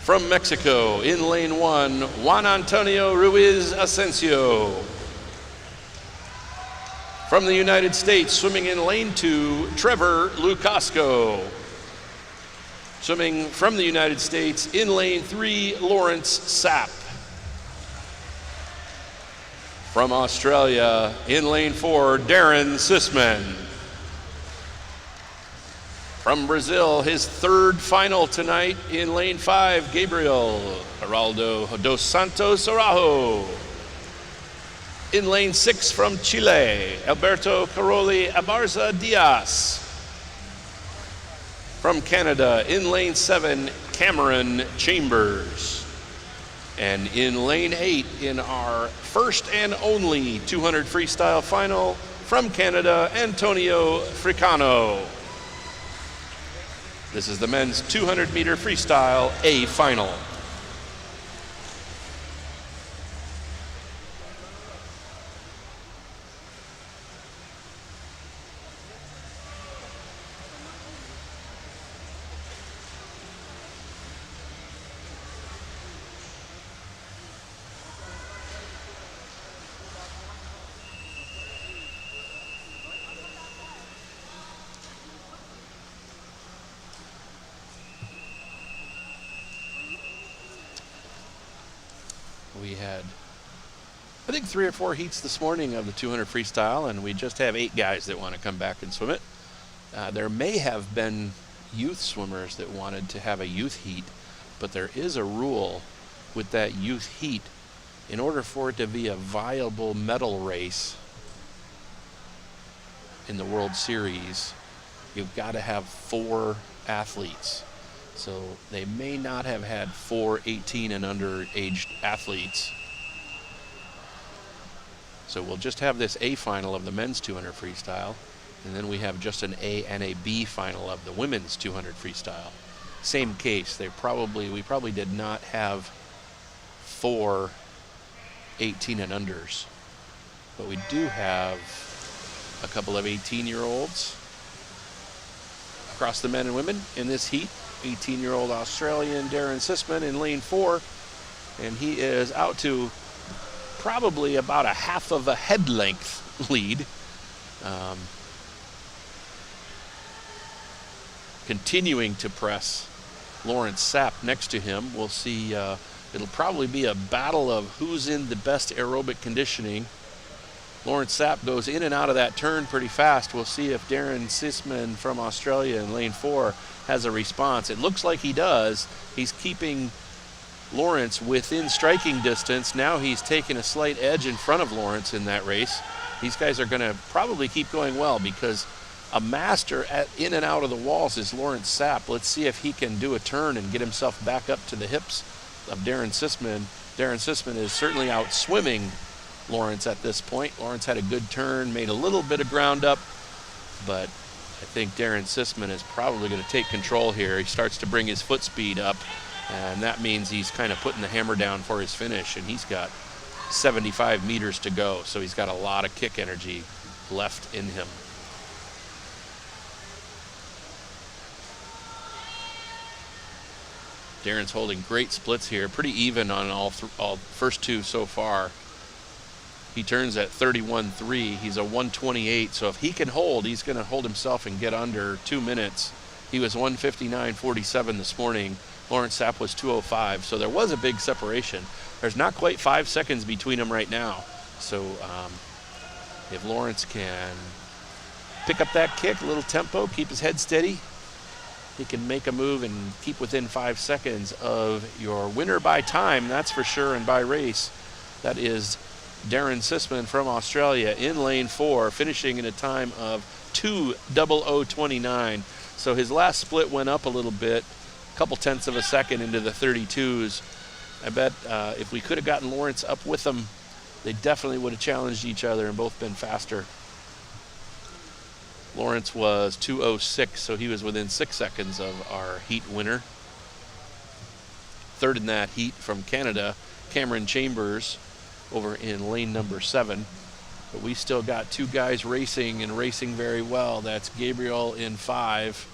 From Mexico, in lane 1, Juan Antonio Ruiz Asensio. From the United States, swimming in lane 2, Trevor Lucasco. Swimming from the United States, in lane 3, Lawrence Sapp. From Australia, in lane 4, Darren Sisman. From Brazil, his 3rd final tonight in lane 5, Gabriel Geraldo dos Santos Araujo. In lane 6 from Chile, Alberto Caroli Abarza Diaz. From Canada, in lane 7, Cameron Chambers. And in lane 8, in our first and only 200 freestyle final, from Canada, Antonio Fricano. This is the men's 200-meter freestyle A final. We had, I think, 3 or 4 heats this morning of the 200 freestyle, and we just have 8 guys that want to come back and swim it. There may have been youth swimmers that wanted to have a youth heat, but there is a rule with that youth heat. In order for it to be a viable medal race in the World Series, you've got to have 4 athletes. So they may not have had 4 18 and under aged athletes. So we'll just have this A final of the men's 200 freestyle, and then we have just an A and a B final of the women's 200 freestyle. Same case. We probably did not have 4 18 and unders, but we do have a couple of 18-year-olds across the men and women in this heat. 18-year-old Australian Darren Sisman in lane 4, and he is out to probably about a half of a head length lead. Continuing to press Lawrence Sapp next to him. We'll see, it'll probably be a battle of who's in the best aerobic conditioning. Lawrence Sapp goes in and out of that turn pretty fast. We'll see if Darren Sisman from Australia in lane 4 has a response. It looks like he does. He's keeping Lawrence within striking distance. Now he's taking a slight edge in front of Lawrence in that race. These guys are going to probably keep going well, because a master in and out of the walls is Lawrence Sapp. Let's see if he can do a turn and get himself back up to the hips of Darren Sisman. Darren Sisman is certainly out swimming Lawrence at this point. Lawrence had a good turn, made a little bit of ground up, but I think Darren Sisman is probably going to take control here. He starts to bring his foot speed up, and that means he's kind of putting the hammer down for his finish, and he's got 75 meters to go, so he's got a lot of kick energy left in him. Darren's holding great splits here, pretty even on all first 2 so far. He turns at 31.3. He's a 128. So if he can hold, he's going to hold himself and get under 2 minutes. He was 159.47 this morning. Lawrence Sapp was 205. So there was a big separation. There's not quite 5 seconds between them right now. So if Lawrence can pick up that kick, a little tempo, keep his head steady, he can make a move and keep within 5 seconds of your winner by time, that's for sure, and by race. That is Darren Sisman from Australia in lane 4, finishing in a time of 2:00:29. So his last split went up a little bit, a couple tenths of a second into the 32s. I bet if we could have gotten Lawrence up with them, they definitely would have challenged each other and both been faster. Lawrence was 2:06, so he was within 6 seconds of our heat winner. Third in that heat from Canada, Cameron Chambers over in lane number 7. But we still got 2 guys racing and racing very well. That's Gabriel in 5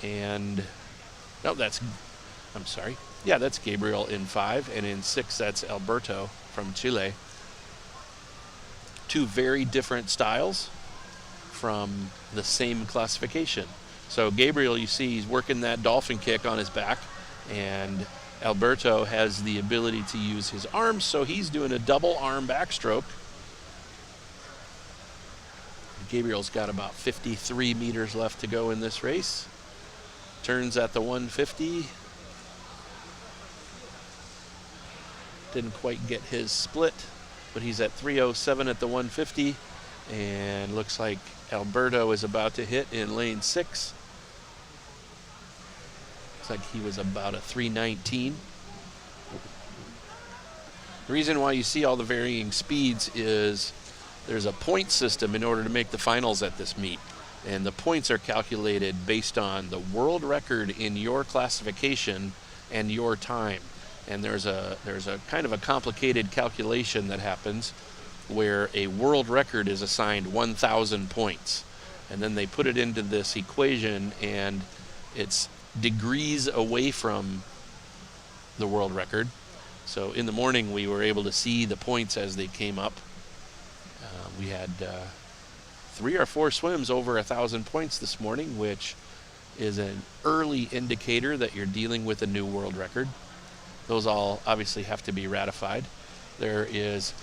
and no, I'm sorry. Yeah, that's Gabriel in 5, and in 6 that's Alberto from Chile. 2 very different styles from the same classification. So Gabriel, you see, he's working that dolphin kick on his back, and Alberto has the ability to use his arms, so he's doing a double arm backstroke. Gabriel's got about 53 meters left to go in this race. Turns at the 150. Didn't quite get his split, but he's at 3:07 at the 150, and looks like Alberto is about to hit in lane 6. Looks like he was about a 3:19. The reason why you see all the varying speeds is there's a point system in order to make the finals at this meet, and the points are calculated based on the world record in your classification and your time. And there's a kind of a complicated calculation that happens where a world record is assigned 1,000 points, and then they put it into this equation, and it's degrees away from the world record. So in the morning we were able to see the points as they came up. We had 3 or 4 swims over 1,000 points this morning, which is an early indicator that you're dealing with a new world record. Those all obviously have to be ratified. There is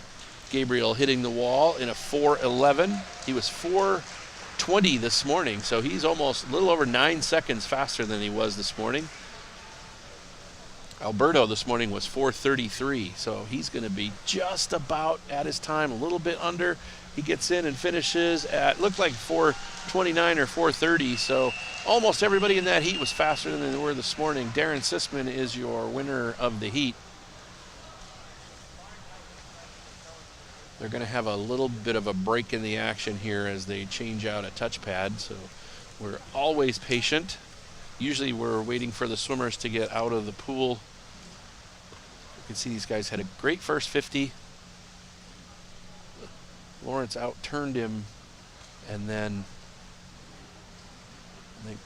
Gabriel hitting the wall in a 4:11. He was 4:20 this morning, so he's almost a little over 9 seconds faster than he was this morning. Alberto this morning was 4:33, so he's going to be just about at his time, a little bit under. He gets in and finishes at, looked like 4:29 or 4:30, so almost everybody in that heat was faster than they were this morning. Darren Sisman is your winner of the heat. They're going to have a little bit of a break in the action here as they change out a touchpad, so we're always patient. Usually we're waiting for the swimmers to get out of the pool. You can see these guys had a great first 50. Lawrence outturned him, and then I think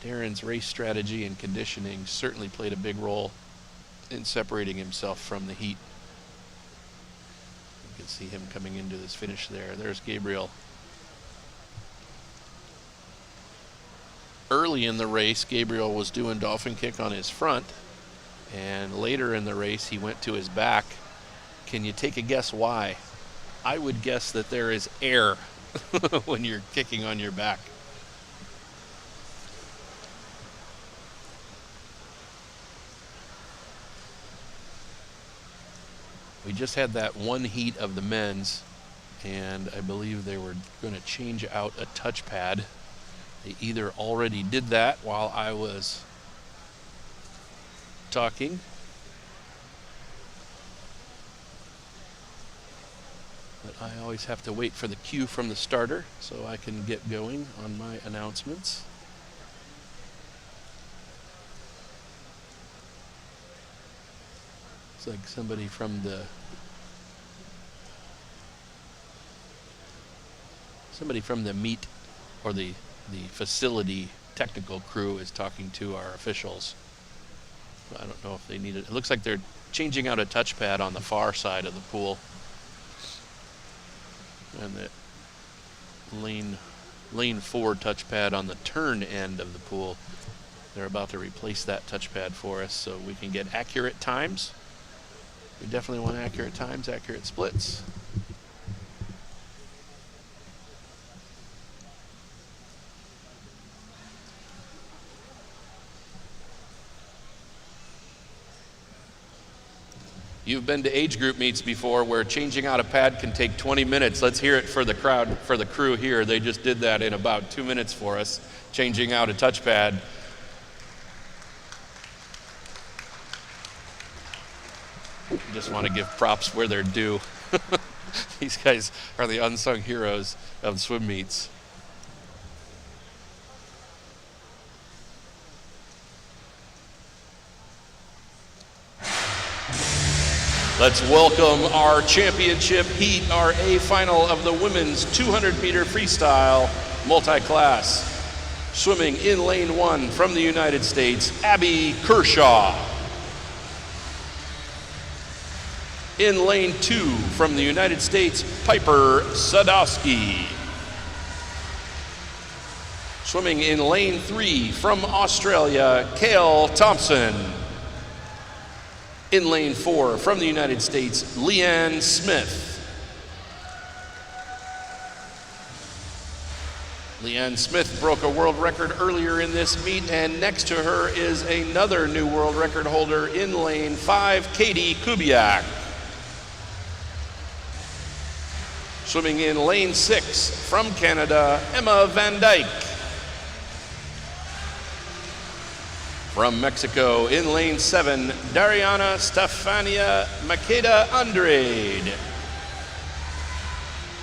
Darren's race strategy and conditioning certainly played a big role in separating himself from the heat. You can see him coming into this finish there. There's Gabriel. Early in the race, Gabriel was doing dolphin kick on his front, and later in the race he went to his back. Can you take a guess why? I would guess that there is air when you're kicking on your back. We just had that one heat of the men's, and I believe they were going to change out a touchpad. They either already did that while I was talking, but I always have to wait for the cue from the starter so I can get going on my announcements. It's like somebody from the meet or the facility technical crew is talking to our officials. I don't know if they need it. It looks like they're changing out a touchpad on the far side of the pool. And the lane 4 touchpad on the turn end of the pool. They're about to replace that touchpad for us so we can get accurate times. We definitely want accurate times, accurate splits. You've been to age group meets before where changing out a pad can take 20 minutes. Let's hear it for the crowd, for the crew here. They just did that in about 2 minutes for us, changing out a touch pad. Just want to give props where they're due. These guys are the unsung heroes of swim meets. Let's welcome our championship heat, our A final of the women's 200-meter freestyle multi-class. Swimming in lane 1 from the United States, Abby Kershaw. In lane 2 from the United States, Piper Sadowski. Swimming in lane 3 from Australia, Cale Thompson. In lane 4 from the United States, Leanne Smith. Leanne Smith broke a world record earlier in this meet, and next to her is another new world record holder in lane 5, Katie Kubiak. Swimming in lane 6 from Canada, Emma Van Dyke. From Mexico, in lane 7, Dariana Stefania Makeda Andrade.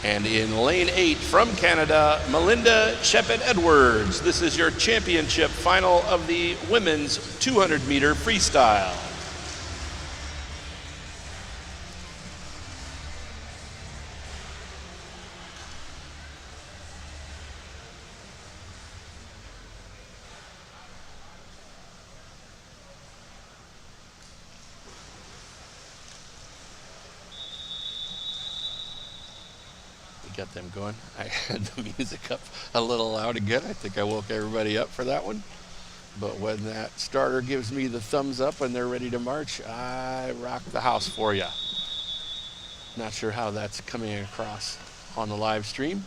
And in lane 8, from Canada, Melinda Shepard-Edwards. This is your championship final of the women's 200-meter freestyle. Got them going. I had the music up a little loud again. I think I woke everybody up for that one. But when that starter gives me the thumbs up and they're ready to march, I rock the house for you. Not sure how that's coming across on the live stream.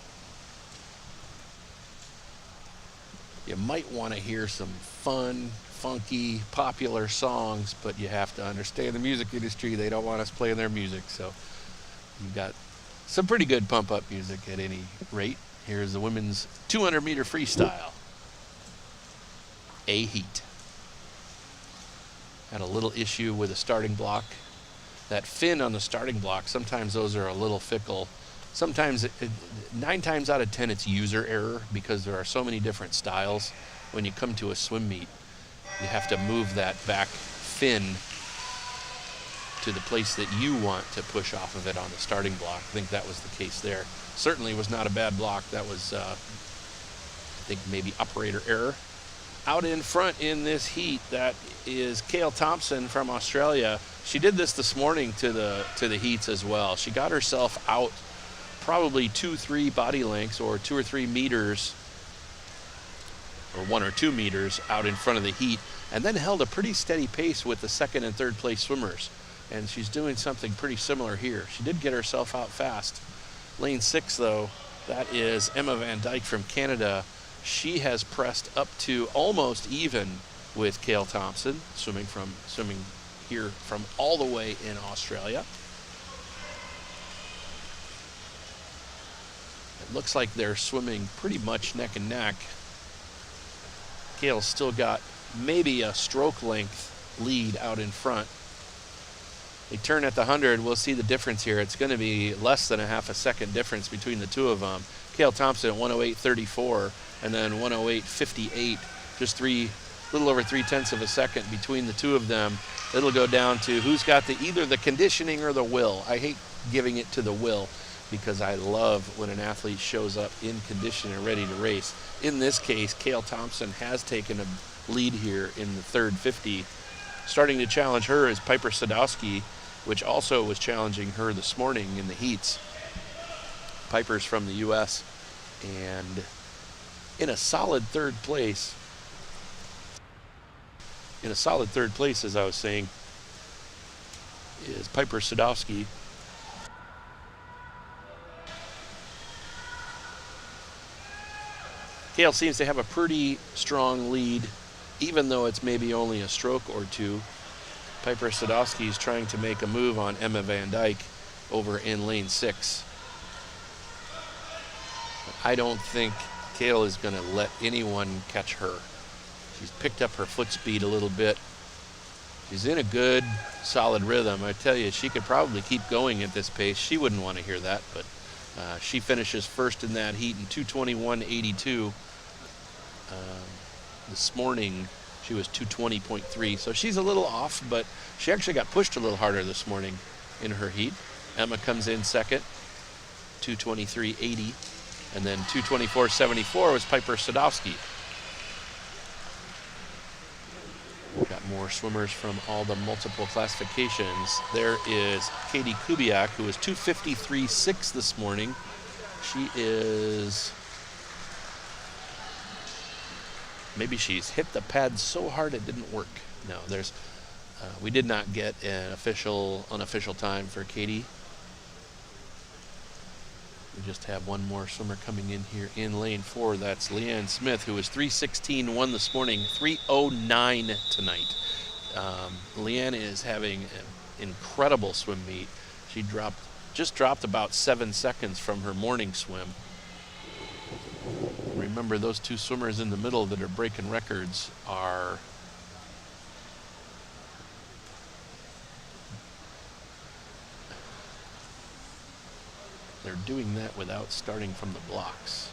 You might want to hear some fun, funky, popular songs, but you have to understand the music industry. They don't want us playing their music, so you've got some pretty good pump-up music at any rate. Here's the women's 200-meter freestyle. A heat. Had a little issue with the starting block. That fin on the starting block, sometimes those are a little fickle. Sometimes, 9 times out of 10, it's user error because there are so many different styles. When you come to a swim meet, you have to move that back fin to the place that you want to push off of it on the starting block. I think that was the case there. Certainly was not a bad block. That was, I think, maybe operator error. Out in front in this heat, that is Cale Thompson from Australia. She did this morning to the heats as well. She got herself out probably 2-3 body lengths or 2 or 3 meters or 1 or 2 meters out in front of the heat, and then held a pretty steady pace with the 2nd and 3rd place swimmers. And she's doing something pretty similar here. She did get herself out fast. Lane 6, though, that is Emma Van Dyke from Canada. She has pressed up to almost even with Cale Thompson, swimming here from all the way in Australia. It looks like they're swimming pretty much neck and neck. Cale's still got maybe a stroke length lead out in front. They turn at the 100. We'll see the difference here. It's going to be less than a half a second difference between the two of them. Cale Thompson at 108.34 and then 108.58. Just little over 3/10 of a second between the two of them. It'll go down to who's got either the conditioning or the will. I hate giving it to the will because I love when an athlete shows up in condition and ready to race. In this case, Cale Thompson has taken a lead here in the 3rd 50. Starting to challenge her is Piper Sadowski, which also was challenging her this morning in the heats. Piper's from the U.S. and in a solid 3rd place. In a solid 3rd place, as I was saying, is Piper Sadowski. Cale seems to have a pretty strong lead, even though it's maybe only a stroke or 2. Piper Sadowski is trying to make a move on Emma Van Dyke over in lane 6. I don't think Kale is going to let anyone catch her. She's picked up her foot speed a little bit. She's in a good, solid rhythm. I tell you, she could probably keep going at this pace. She wouldn't want to hear that, but she finishes first in that heat in 2:21.82. This morning, she was 2:20.3, so she's a little off, but she actually got pushed a little harder this morning in her heat. Emma comes in second, 2:23.80, and then 2:24.74 was Piper Sadowski. Got more swimmers from all the multiple classifications. There is Katie Kubiak, who was 2:53.6 this morning. She is... maybe she's hit the pad so hard it didn't work. No, there's... we did not get an unofficial time for Katie. We just have one more swimmer coming in here in lane 4. That's Leanne Smith, who was 3:16.1 this morning, 3:09 tonight. Leanne is having an incredible swim meet. She just dropped about 7 seconds from her morning swim. Remember, those two swimmers in the middle that are breaking records are they're doing that without starting from the blocks.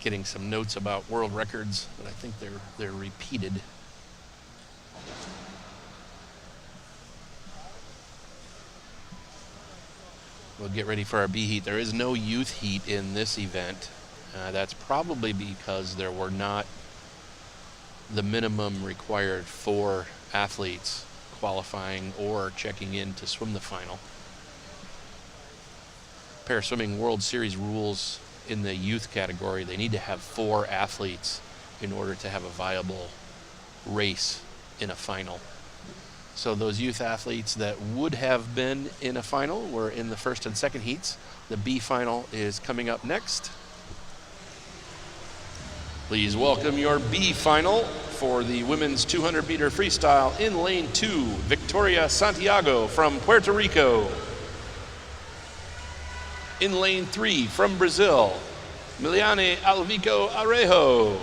Getting some notes about world records, but I think they're repeated. We'll get ready for our B heat. There is no youth heat in this event. That's probably because there were not the minimum required for athletes qualifying or checking in to swim the final. Paraswimming World Series rules in the youth category, they need to have 4 athletes in order to have a viable race in a final. So those youth athletes that would have been in a final were in the first and second heats. The B final is coming up next. Please welcome your B final for the women's 200-meter freestyle in lane 2, Victoria Santiago from Puerto Rico. In lane 3, from Brazil, Miliane Alvico Arejo.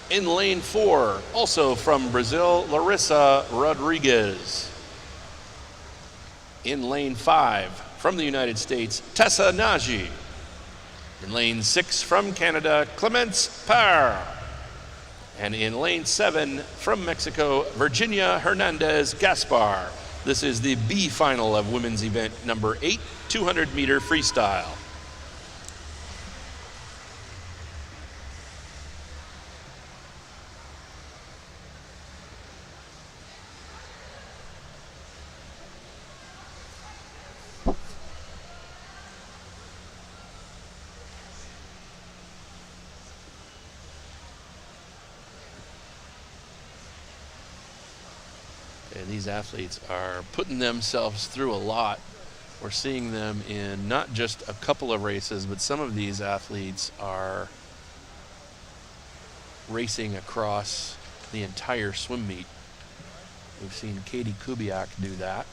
In lane 4, also from Brazil, Larissa Rodriguez. In lane 5, from the United States, Tessa Nagy. In lane 6, from Canada, Clemence Parr. And in lane 7, from Mexico, Virginia Hernandez Gaspar. This is the B final of women's event number 8, 200-meter freestyle. And these athletes are putting themselves through a lot. We're seeing them in not just a couple of races, but some of these athletes are racing across the entire swim meet. We've seen Katie Kubiak do that.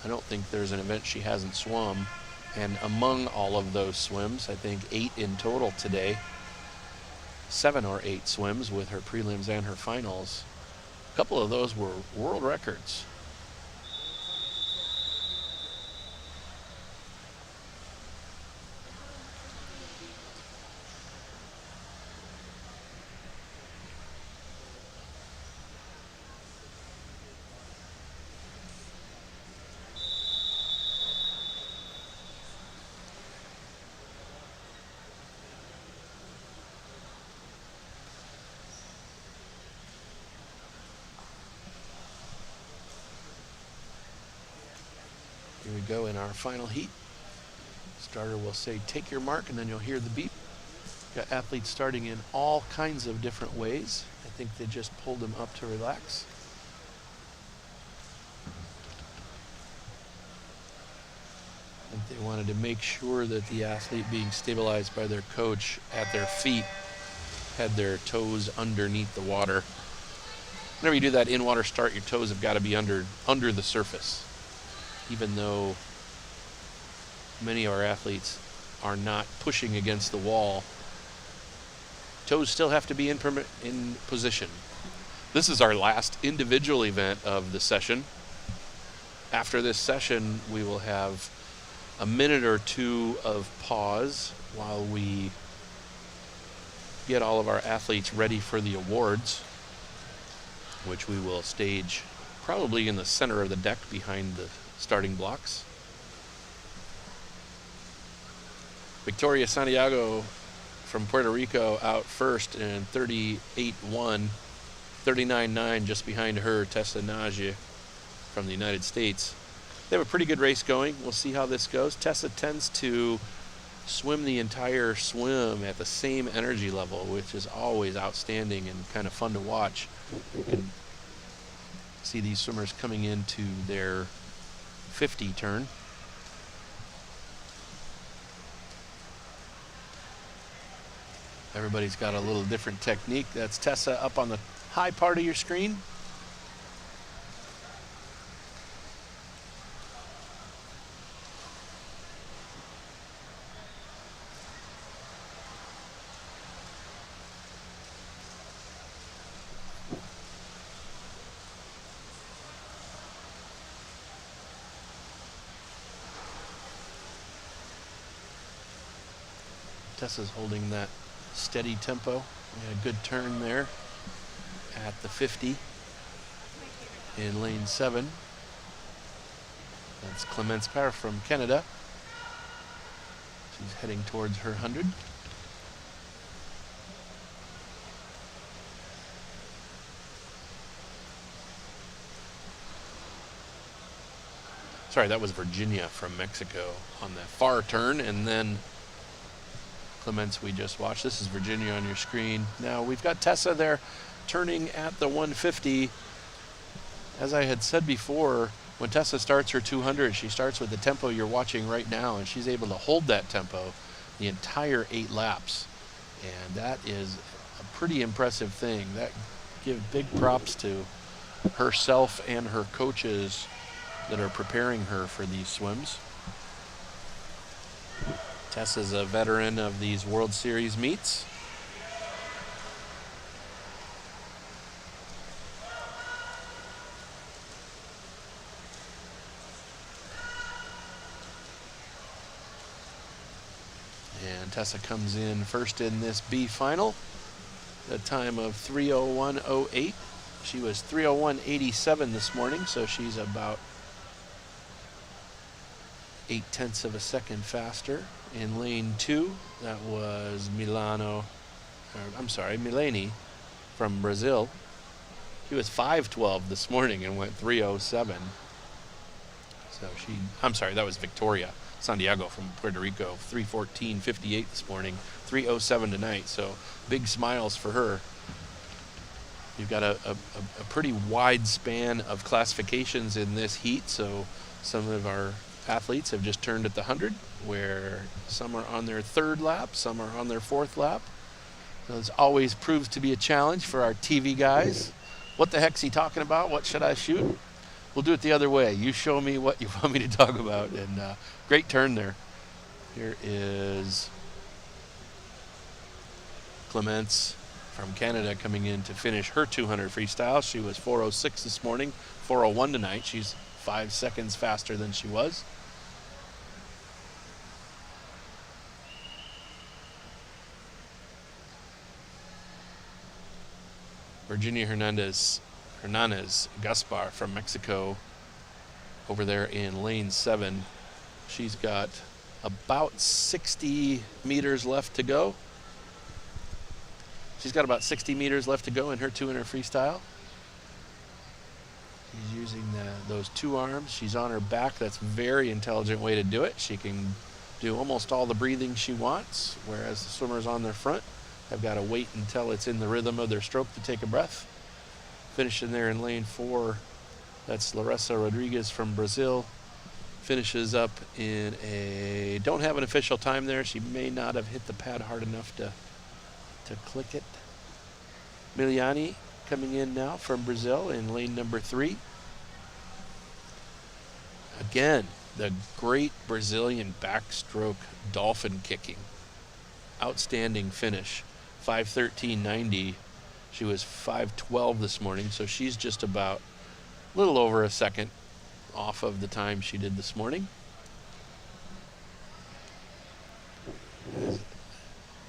I don't think there's an event she hasn't swum. And among all of those swims, I think 8 in total today, 7 or 8 swims with her prelims and her finals. A couple of those were world records. Here we go in our final heat. Starter will say, take your mark, and then you'll hear the beep. Got athletes starting in all kinds of different ways. I think they just pulled them up to relax. I think they wanted to make sure that the athlete being stabilized by their coach at their feet had their toes underneath the water. Whenever you do that in-water start, your toes have got to be under the surface. Even though many of our athletes are not pushing against the wall, toes still have to be in position. This is our last individual event of the session. After this session, we will have a minute or two of pause while we get all of our athletes ready for the awards, which we will stage probably in the center of the deck behind the starting blocks. Victoria Santiago from Puerto Rico out first in 38.1, 39.9 just behind her, Tessa Nagy from the United States. They have a pretty good race going. We'll see how this goes. Tessa tends to swim the entire swim at the same energy level, which is always outstanding and kind of fun to watch. You can see these swimmers coming into their 50 turn. Everybody's got a little different technique. That's Tessa up on the high part of your screen. Tessa's holding that steady tempo. We had a good turn there at the 50 in lane 7. That's Clemence Parr from Canada. She's heading towards her 100. Sorry, that was Virginia from Mexico on the far turn, and then Clemence we just watched. This is Virginia on your screen. Now we've got Tessa there turning at the 150. As I had said before, when Tessa starts her 200, she starts with the tempo you're watching right now, and she's able to hold that tempo the entire 8 laps. And that is a pretty impressive thing. That gives big props to herself and her coaches that are preparing her for these swims. Tessa's a veteran of these World Series meets. And Tessa comes in first in this B final, a time of 3:01.08. She was 3:01.87 this morning, so she's about 0.8 of a second faster. In lane 2, that was Milani from Brazil. She was 5:12 this morning and went 3:07. So that was Victoria Santiago from Puerto Rico, 3:14.58 this morning, 3:07 tonight. So big smiles for her. You've got a pretty wide span of classifications in this heat, so some of our athletes have just turned at the 100, where some are on their 3rd lap, some are on their 4th lap. So this always proves to be a challenge for our TV guys. What the heck's he talking about? What should I shoot? We'll do it the other way. You show me what you want me to talk about. And great turn there. Here is Clemence from Canada coming in to finish her 200 freestyle. She was 4:06 this morning, 4:01 tonight. She's 5 seconds faster than she was. Virginia Hernandez Gaspar from Mexico over there in lane 7. She's got about 60 meters left to go. She's got about 60 meters left to go in her 200 freestyle. She's using those 2 arms. She's on her back. That's a very intelligent way to do it. She can do almost all the breathing she wants, whereas the swimmers on their front have got to wait until it's in the rhythm of their stroke to take a breath. Finishing there in lane 4, that's Larissa Rodriguez from Brazil. Finishes up in a, don't have an official time there. She may not have hit the pad hard enough to click it. Miliani coming in now from Brazil in lane number 3. Again, the great Brazilian backstroke dolphin kicking. Outstanding finish. 5:13.90. She was 5:12 this morning, so she's just about a little over a second off of the time she did this morning.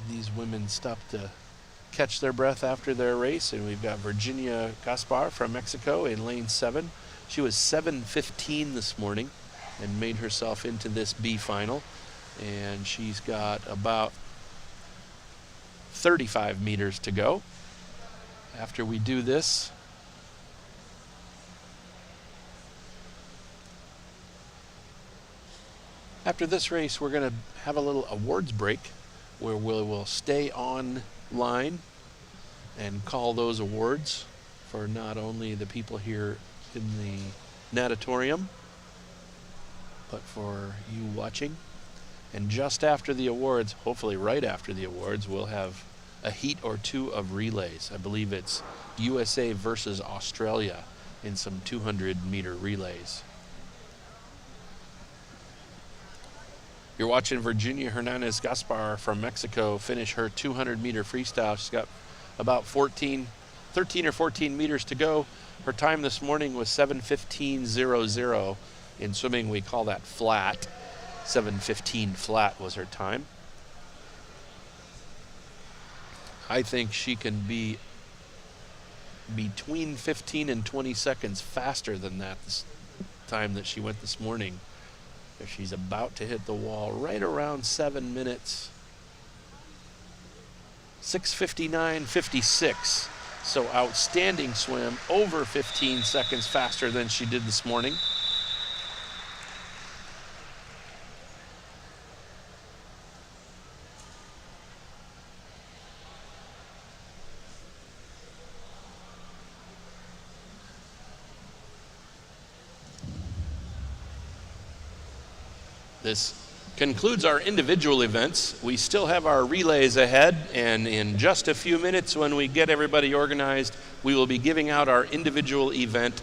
These women stopped to catch their breath after their race, and we've got Virginia Gaspar from Mexico in lane 7. She was 7:15 this morning and made herself into this B final, and she's got about 35 meters to go. After we do this, after this race, we're going to have a little awards break where we'll stay on line and call those awards for not only the people here in the natatorium, but for you watching. And just after the awards, hopefully right after the awards, we'll have a heat or two of relays. I believe it's USA versus Australia in some 200-meter relays. You're watching Virginia Hernandez Gaspar from Mexico finish her 200-meter freestyle. She's got about 13 or 14 meters to go. Her time this morning was 7:15.00. In swimming, we call that flat. 7:15 flat was her time. I think she can be between 15 and 20 seconds faster than that this time that she went this morning. She's about to hit the wall right around 7 minutes. 6:59.56. So outstanding swim, over 15 seconds faster than she did this morning. This concludes our individual events. We still have our relays ahead, and in just a few minutes when we get everybody organized, we will be giving out our individual event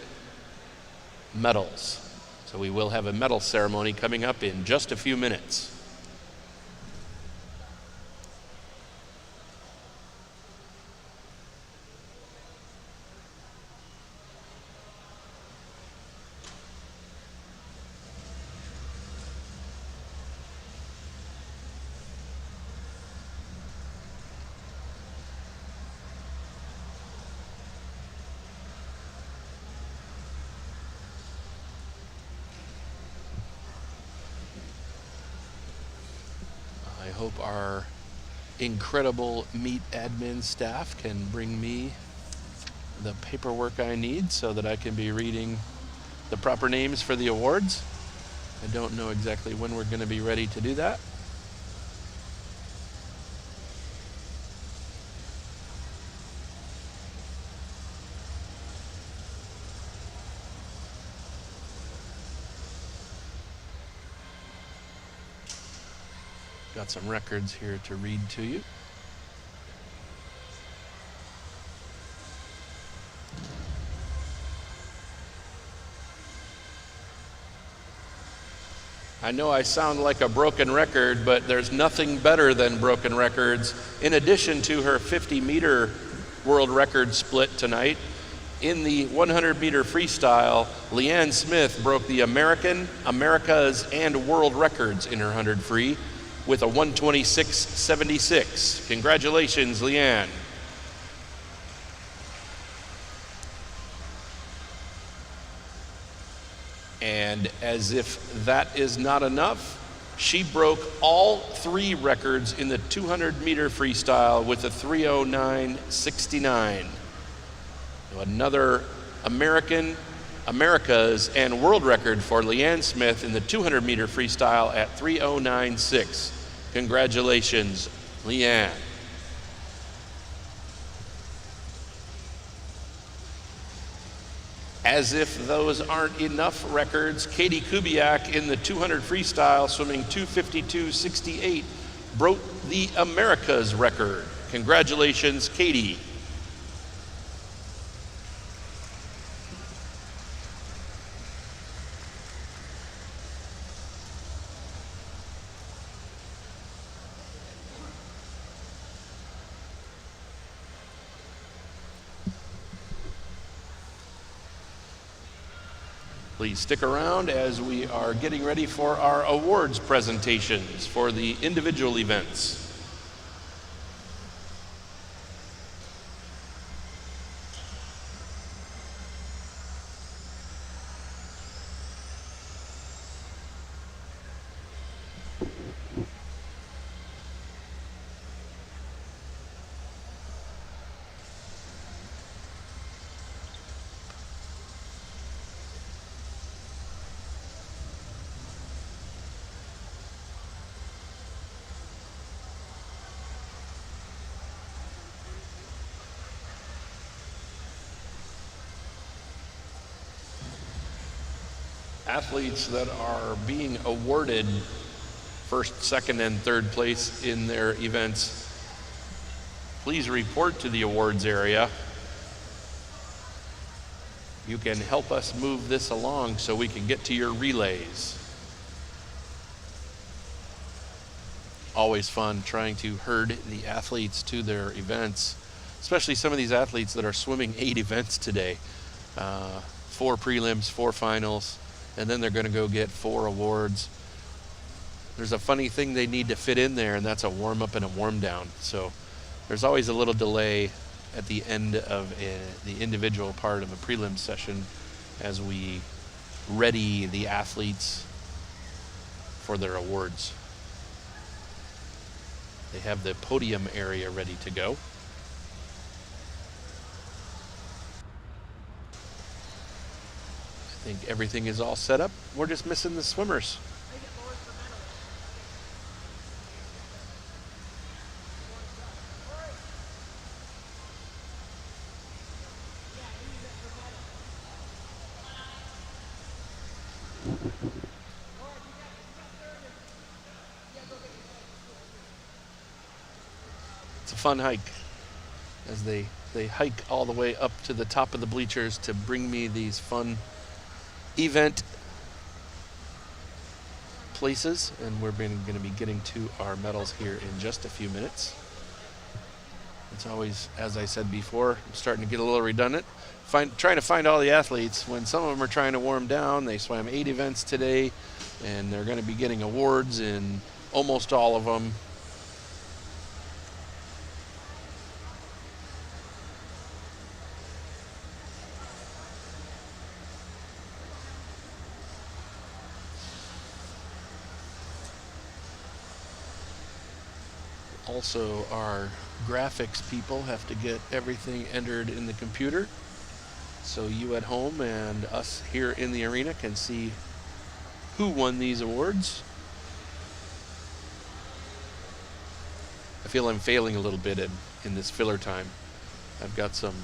medals. So we will have a medal ceremony coming up in just a few minutes. I hope our incredible meet admin staff can bring me the paperwork I need so that I can be reading the proper names for the awards. I don't know exactly when we're going to be ready to do that. Got some records here to read to you. I know I sound like a broken record, but there's nothing better than broken records. In addition to her 50-meter world record split tonight, in the 100-meter freestyle, Leanne Smith broke the Americas, and world records in her 100 free with a 126.76. Congratulations, Leanne. And as if that is not enough, she broke all 3 records in the 200-meter freestyle with a 3:09.69. So another American America's and world record for Leanne Smith in the 200-meter freestyle at 3:09.6. Congratulations, Leanne. As if those aren't enough records, Katie Kubiak in the 200 freestyle, swimming 2:52.68, broke the America's record. Congratulations, Katie. Please stick around as we are getting ready for our awards presentations for the individual events. Athletes that are being awarded first, second, and third place in their events, please report to the awards area. You can help us move this along so we can get to your relays. Always fun trying to herd the athletes to their events, especially some of these athletes that are swimming 8 events today. 4 prelims, 4 finals, and then they're going to go get 4 awards. There's a funny thing they need to fit in there, and that's a warm-up and a warm-down. So there's always a little delay at the end of the individual part of a prelim session as we ready the athletes for their awards. They have the podium area ready to go. I think everything is all set up. We're just missing the swimmers. It's a fun hike as they hike all the way up to the top of the bleachers to bring me these fun event places, and we're going to be getting to our medals here in just a few minutes. It's always, as I said before, I'm starting to get a little redundant. Trying to find all the athletes when some of them are trying to warm down. They swam 8 events today, and they're going to be getting awards in almost all of them. Also, our graphics people have to get everything entered in the computer so you at home and us here in the arena can see who won these awards. I feel I'm failing a little bit in this filler time. I've got some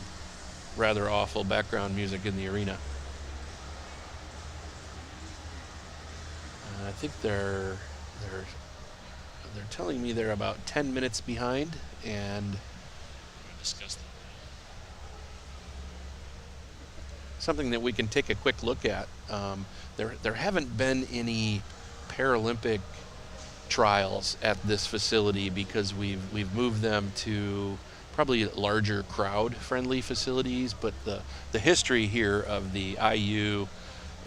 rather awful background music in the arena. I think they're telling me they're about 10 minutes behind, and something that we can take a quick look at. There haven't been any Paralympic trials at this facility because we've moved them to probably larger crowd-friendly facilities, but the history here of the IU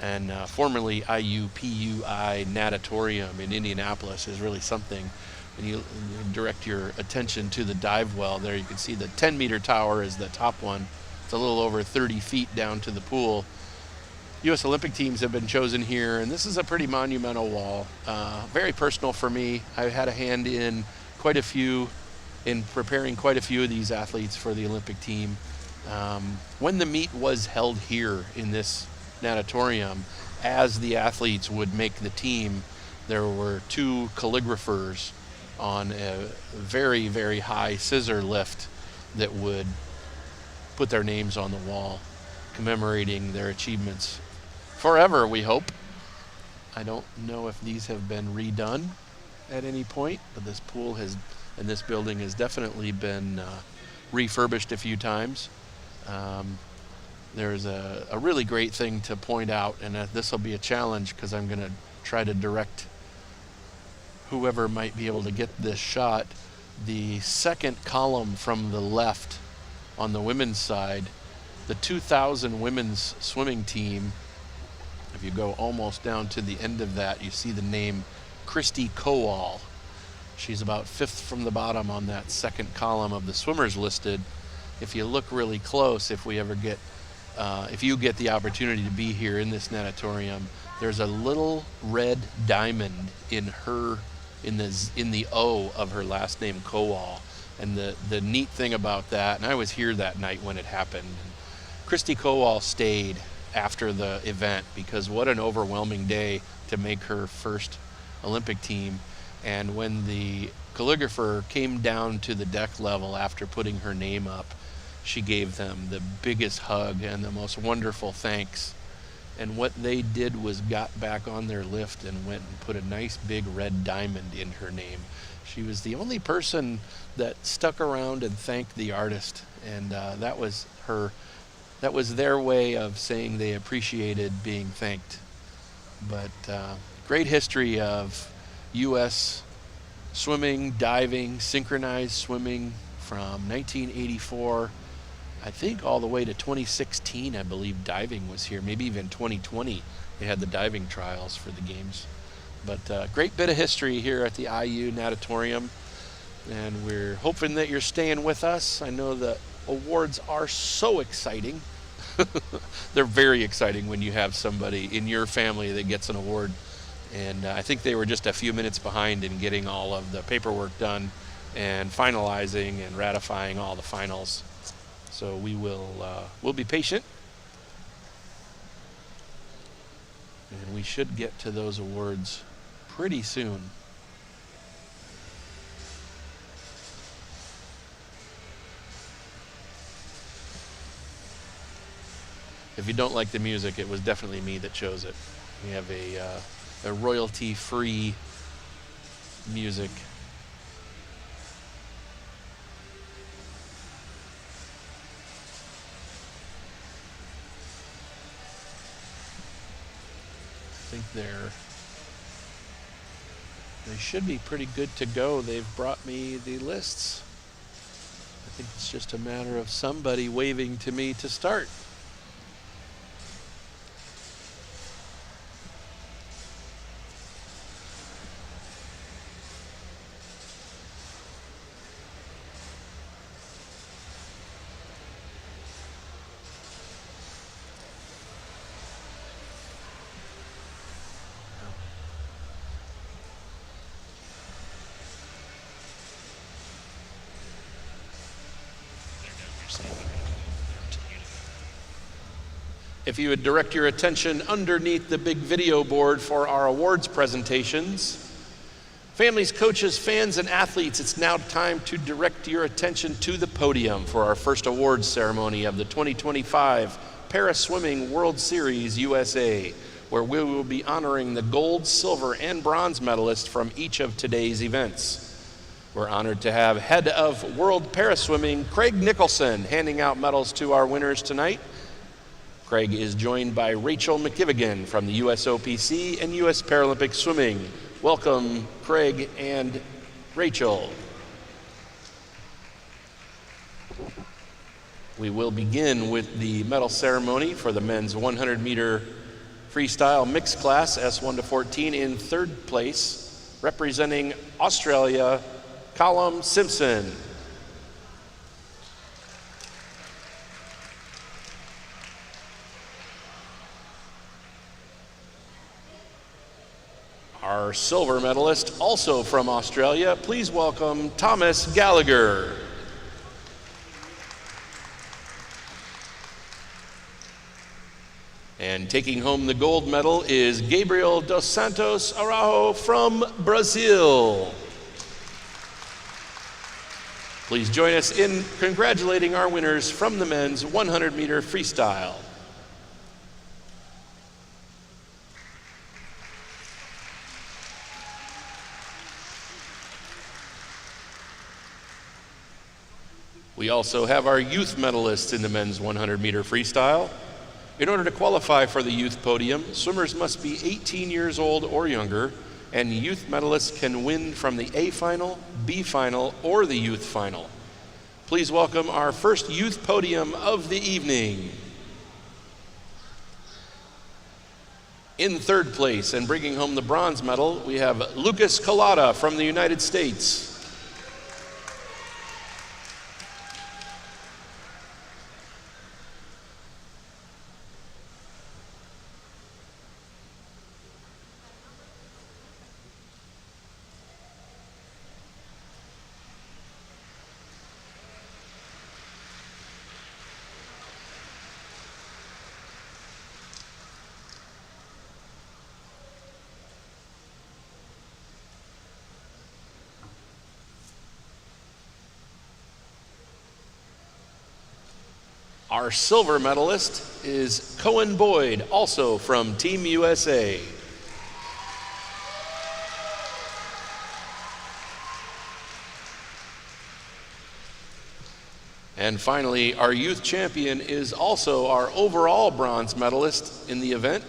and formerly IUPUI Natatorium in Indianapolis is really something. When you direct your attention to the dive well there, you can see the 10-meter tower is the top one. It's a little over 30 feet down to the pool. U.S. Olympic teams have been chosen here, and this is a pretty monumental wall. Very personal for me. I've had a hand in preparing quite a few of these athletes for the Olympic team. When the meet was held here in this natatorium, as the athletes would make the team, there were 2 calligraphers on a very, very high scissor lift that would put their names on the wall, commemorating their achievements forever, we hope. I don't know if these have been redone at any point, but this pool has, and this building has definitely been refurbished a few times. There's a really great thing to point out, and this will be a challenge because I'm going to try to direct whoever might be able to get this shot. The second column from the left on the women's side, the 2000 women's swimming team, if you go almost down to the end of that, you see the name Christy Kowal. She's about 5th from the bottom on that second column of the swimmers listed. If you look really close, if you get the opportunity to be here in this natatorium, there's a little red diamond in the O of her last name, Kowal. And the neat thing about that, and I was here that night when it happened, Christy Kowal stayed after the event because what an overwhelming day to make her first Olympic team. And when the calligrapher came down to the deck level after putting her name up, she gave them the biggest hug and the most wonderful thanks. And what they did was got back on their lift and went and put a nice big red diamond in her name. She was the only person that stuck around and thanked the artist, and that was their way of saying they appreciated being thanked. But great history of U.S. swimming, diving, synchronized swimming from 1984, I think all the way to 2016, I believe diving was here. Maybe even 2020, they had the diving trials for the games. But great bit of history here at the IU Natatorium, and we're hoping that you're staying with us. I know the awards are so exciting. They're very exciting when you have somebody in your family that gets an award. And I think they were just a few minutes behind in getting all of the paperwork done and finalizing and ratifying all the finals. So we'll be patient, and we should get to those awards pretty soon. If you don't like the music, it was definitely me that chose it. We have a royalty-free music. I think they should be pretty good to go. They've brought me the lists. I think it's just a matter of somebody waving to me to start. If you would direct your attention underneath the big video board for our awards presentations. Families, coaches, fans, and athletes, it's now time to direct your attention to the podium for our first awards ceremony of the 2025 Paraswimming World Series USA, where we will be honoring the gold, silver, and bronze medalists from each of today's events. We're honored to have head of World Paraswimming, Craig Nicholson, handing out medals to our winners tonight. Craig is joined by Rachel McKivigan from the USOPC and US Paralympic Swimming. Welcome, Craig and Rachel. We will begin with the medal ceremony for the men's 100-meter freestyle mixed class, S1 to 14. In third place, representing Australia, Callum Simpson. Our silver medalist, also from Australia, please welcome Thomas Gallagher. And taking home the gold medal is Gabriel dos Santos Araujo from Brazil. Please join us in congratulating our winners from the men's 100-meter freestyle. We also have our youth medalists in the men's 100-meter freestyle. In order to qualify for the youth podium, swimmers must be 18 years old or younger, and youth medalists can win from the A final, B final, or the youth final. Please welcome our first youth podium of the evening. In third place and bringing home the bronze medal, we have Lucas Collada from the United States. Our silver medalist is Cohen Boyd, also from Team USA. And finally, our youth champion is also our overall bronze medalist in the event.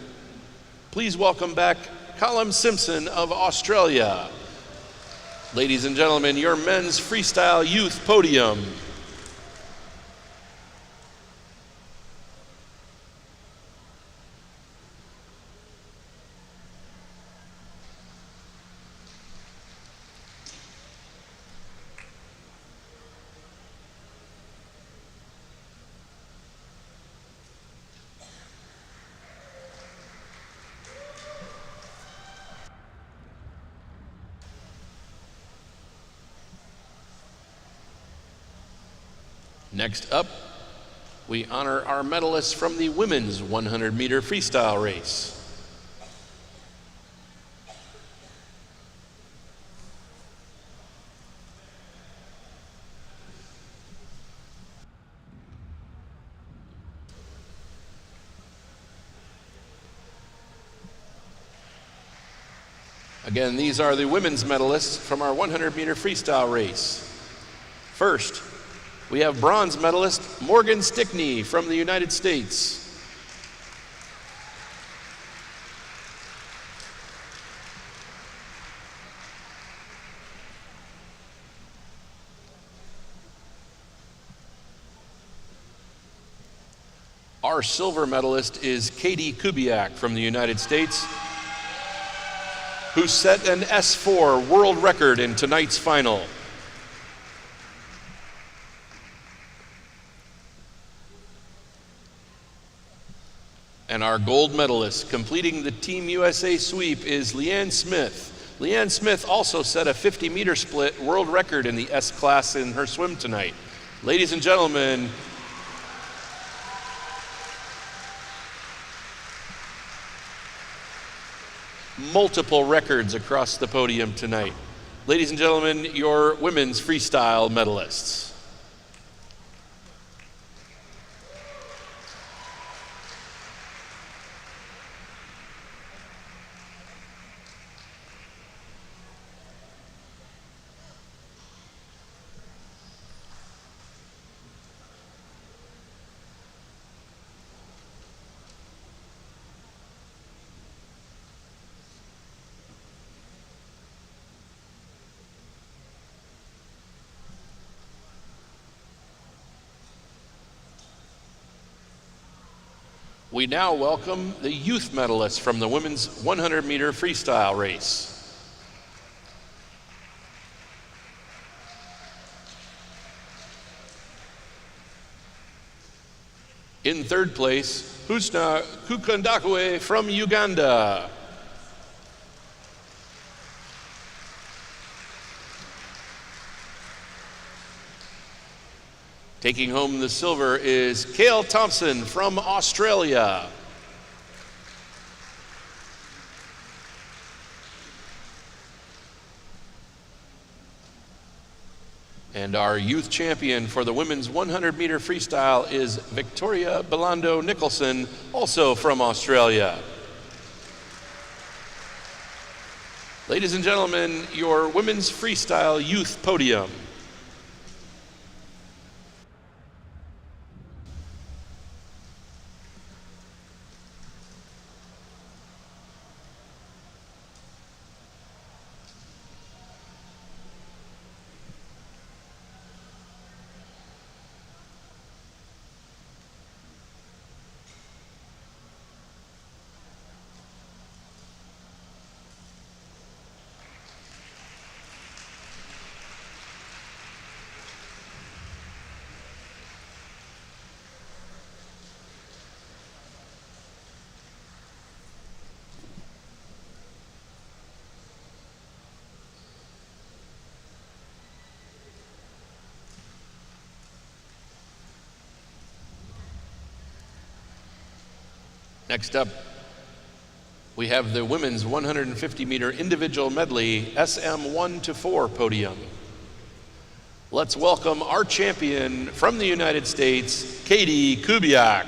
Please welcome back Callum Simpson of Australia. Ladies and gentlemen, your men's freestyle youth podium. Next up, we honor our medalists from the women's 100-meter freestyle race. Again, these are the women's medalists from our 100-meter freestyle race. First, we have bronze medalist Morgan Stickney from the United States. Our silver medalist is Katie Kubiak from the United States, who set an S4 world record in tonight's final. And our gold medalist completing the Team USA sweep is Leanne Smith. Leanne Smith also set a 50-meter split world record in the S class in her swim tonight. Ladies and gentlemen, multiple records across the podium tonight. Ladies and gentlemen, your women's freestyle medalists. We now welcome the youth medalists from the women's 100-meter freestyle race. In third place, Husna Kukandakwe from Uganda. Taking home the silver is Cale Thompson from Australia. And our youth champion for the women's 100-meter freestyle is Victoria Belando Nicholson, also from Australia. Ladies and gentlemen, your women's freestyle youth podium. Next up, we have the women's 150-meter individual medley SM 1 to 4 podium. Let's welcome our champion from the United States, Katie Kubiak.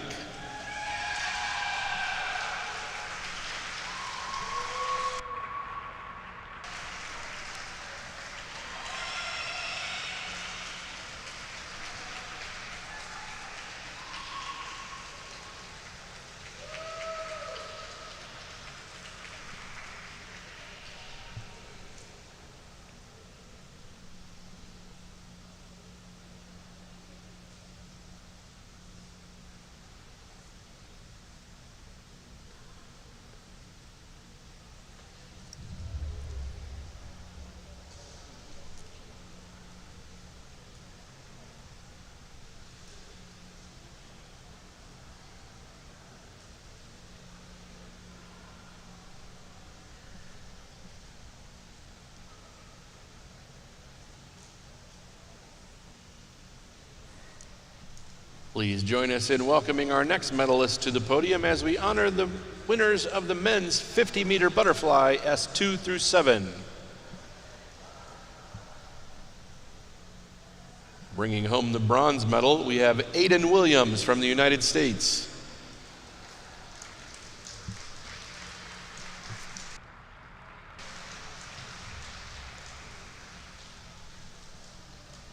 Please join us in welcoming our next medalist to the podium as we honor the winners of the men's 50-meter butterfly S2 through 7. Bringing home the bronze medal, we have Aiden Williams from the United States.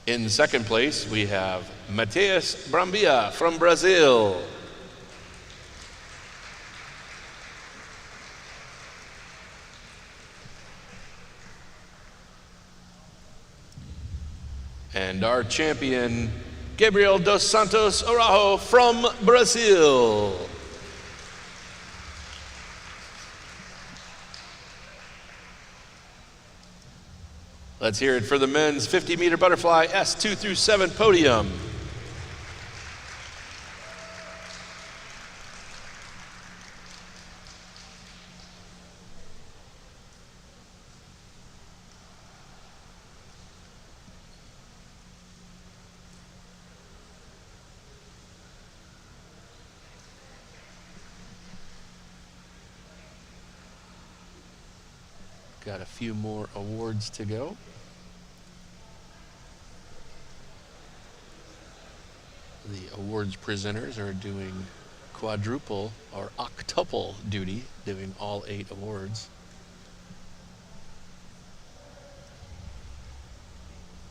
In second place, we have Mateus Brambilla from Brazil. And our champion, Gabriel dos Santos Araujo from Brazil. Let's hear it for the men's 50-meter butterfly S2 through 7 podium. Got a few more awards to go. The awards presenters are doing quadruple or octuple duty, doing all 8 awards.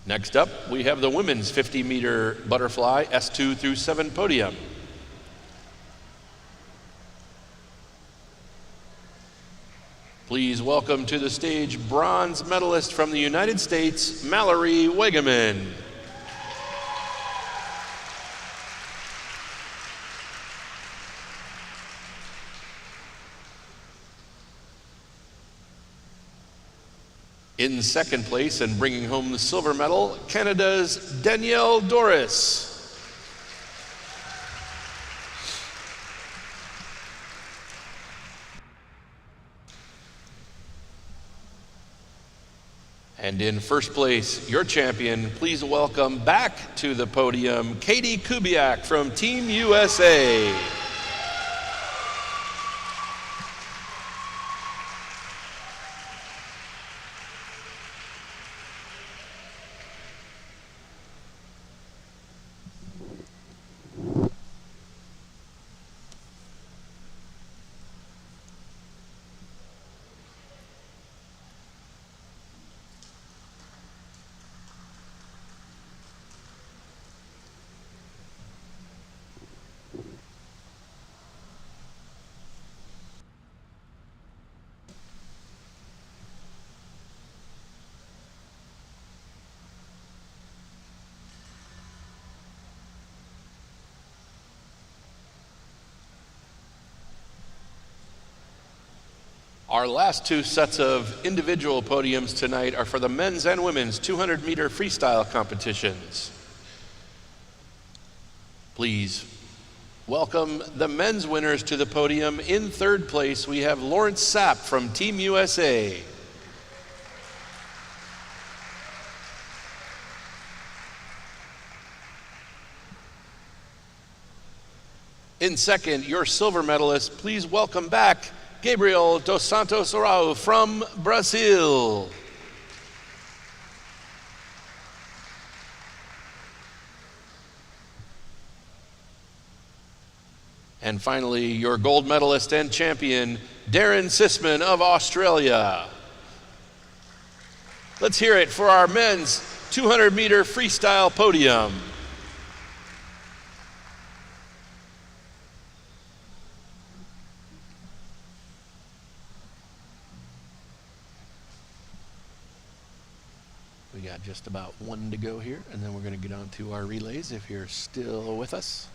Next up, we have the women's 50-meter butterfly S2 through 7 podium. Please welcome to the stage bronze medalist from the United States, Mallory Wegeman. In second place and bringing home the silver medal, Canada's Danielle Doris. And in first place, your champion, please welcome back to the podium, Katie Kubiak from Team USA. Our last two sets of individual podiums tonight are for the men's and women's 200-meter freestyle competitions. Please welcome the men's winners to the podium. In third place, we have Lawrence Sapp from Team USA. In second, your silver medalist, please welcome back Gabriel dos Santos Arau from Brazil. And finally, your gold medalist and champion, Darren Sisman of Australia. Let's hear it for our men's 200-meter freestyle podium. We got just about one to go here, and then we're going to get on to our relays if you're still with us.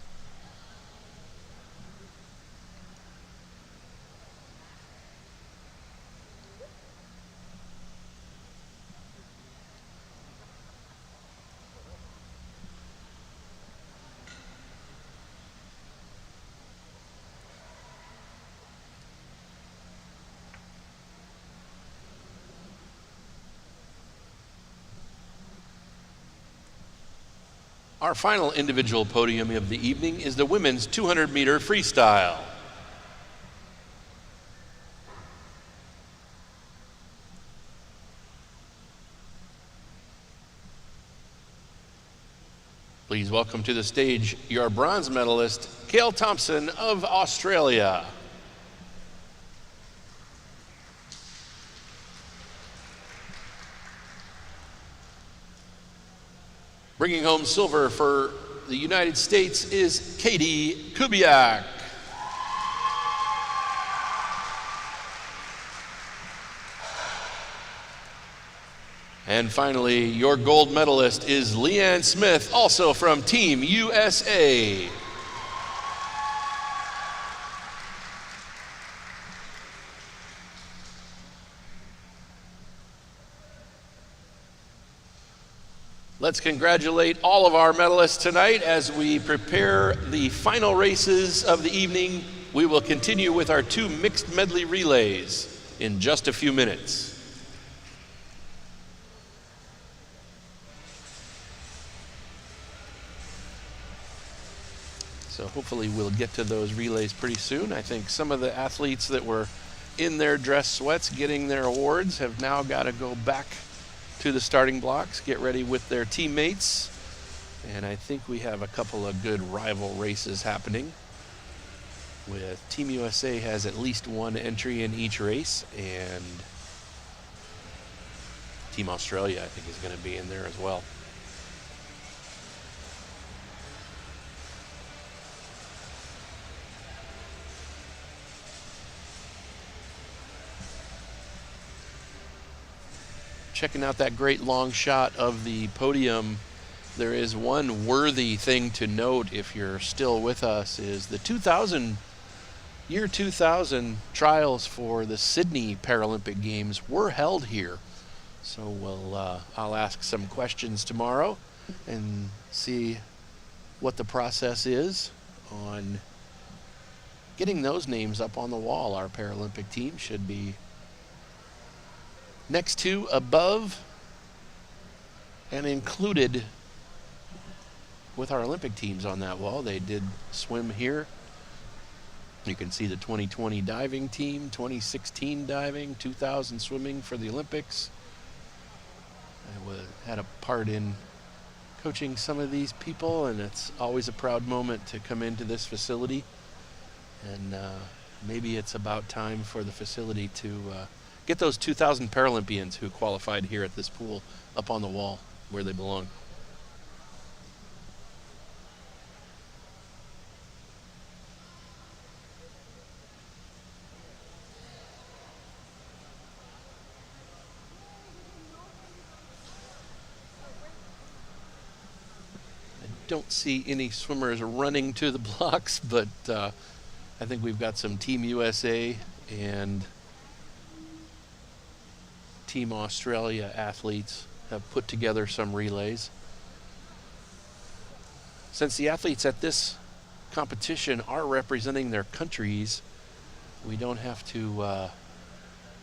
Our final individual podium of the evening is the women's 200-meter freestyle. Please welcome to the stage your bronze medalist, Cale Thompson of Australia. Bringing home silver for the United States is Katie Kubiak. And finally, your gold medalist is Leanne Smith, also from Team USA. Let's congratulate all of our medalists tonight as we prepare the final races of the evening. We will continue with our two mixed medley relays in just a few minutes. So hopefully we'll get to those relays pretty soon. I think some of the athletes that were in their dress sweats getting their awards have now got to go back to the starting blocks, get ready with their teammates. And I think we have a couple of good rival races happening. With Team USA has at least one entry in each race, and Team Australia I think is going to be in there as well. Checking out that great long shot of the podium, there is one worthy thing to note if you're still with us, is the 2000 trials for the Sydney Paralympic Games were held here. So I'll ask some questions tomorrow and see what the process is on getting those names up on the wall. Our Paralympic team should be next to, above, and included with our Olympic teams on that wall. They did swim here. You can see the 2020 diving team, 2016 diving, 2000 swimming for the Olympics. I had a part in coaching some of these people, and it's always a proud moment to come into this facility. And maybe it's about time for the facility to get those 2,000 Paralympians who qualified here at this pool up on the wall where they belong. I don't see any swimmers running to the blocks, but I think we've got some Team USA and Team Australia athletes have put together some relays. Since the athletes at this competition are representing their countries, we don't have to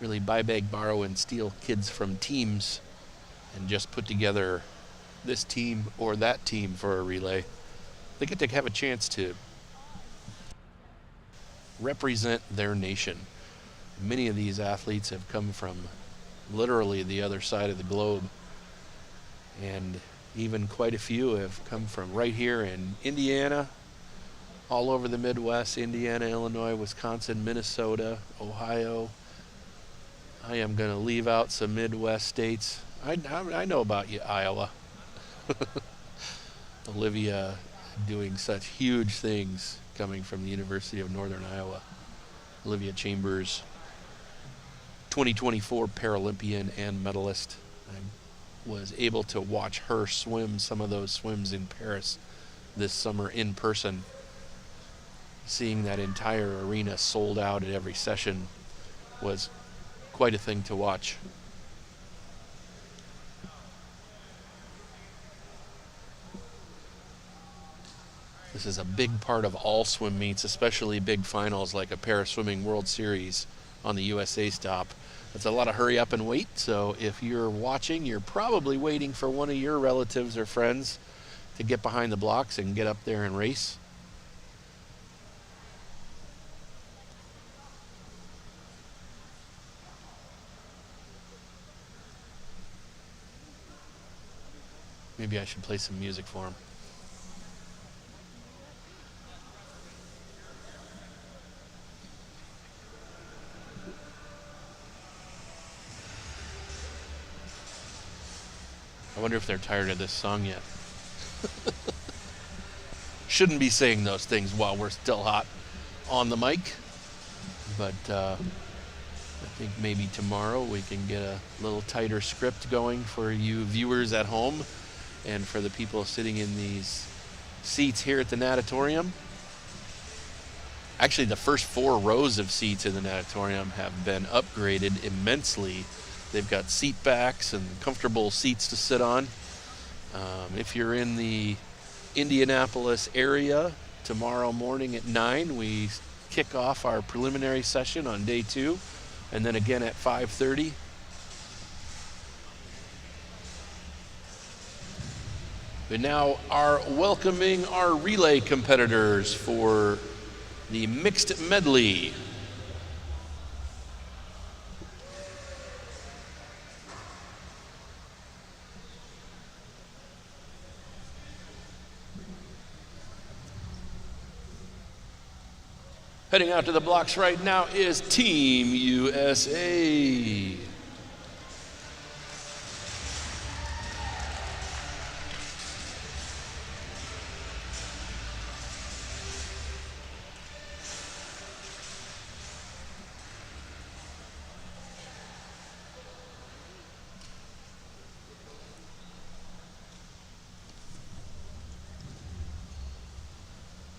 really buy, beg, borrow, and steal kids from teams and just put together this team or that team for a relay. They get to have a chance to represent their nation. Many of these athletes have come from literally the other side of the globe, and even quite a few have come from right here in Indiana, all over the Midwest, Indiana, Illinois, Wisconsin, Minnesota, Ohio. I am going to leave out some Midwest states. I know about you, Iowa. Olivia doing such huge things coming from the University of Northern Iowa. Olivia Chambers, 2024 Paralympian and medalist. I was able to watch her swim some of those swims in Paris this summer in person. Seeing that entire arena sold out at every session was quite a thing to watch. This is a big part of all swim meets, especially big finals like a Paraswimming World Series on the USA stop. It's a lot of hurry up and wait, so if you're watching, you're probably waiting for one of your relatives or friends to get behind the blocks and get up there and race. Maybe I should play some music for him. I wonder if they're tired of this song yet. Shouldn't be saying those things while we're still hot on the mic, but I think maybe tomorrow we can get a little tighter script going for you viewers at home and for the people sitting in these seats here at the Natatorium. Actually, the first 4 rows of seats in the Natatorium have been upgraded immensely. They've got seat backs and comfortable seats to sit on. If you're in the Indianapolis area, tomorrow morning at 9, we kick off our preliminary session on day 2, and then again at 5:30. We now are welcoming our relay competitors for the mixed medley. Heading out to the blocks right now is Team USA.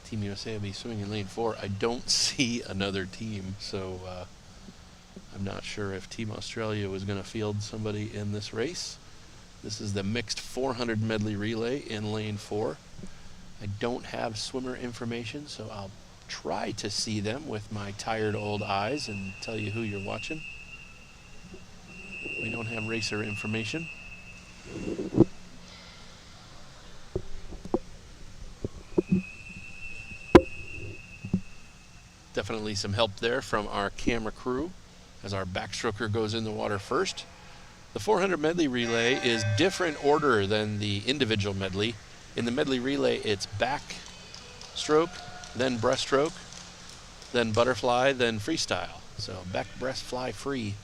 Team USA will be swimming in lane 4. I don't see another team, so I'm not sure if Team Australia was going to field somebody in this race. This is the mixed 400 medley relay in lane 4. I don't have swimmer information, so I'll try to see them with my tired old eyes and tell you who you're watching. We don't have racer information. Definitely some help there from our camera crew as our backstroker goes in the water first. The 400 medley relay is different order than the individual medley. In the medley relay, it's backstroke, then breaststroke, then butterfly, then freestyle. So back, breast, fly, free.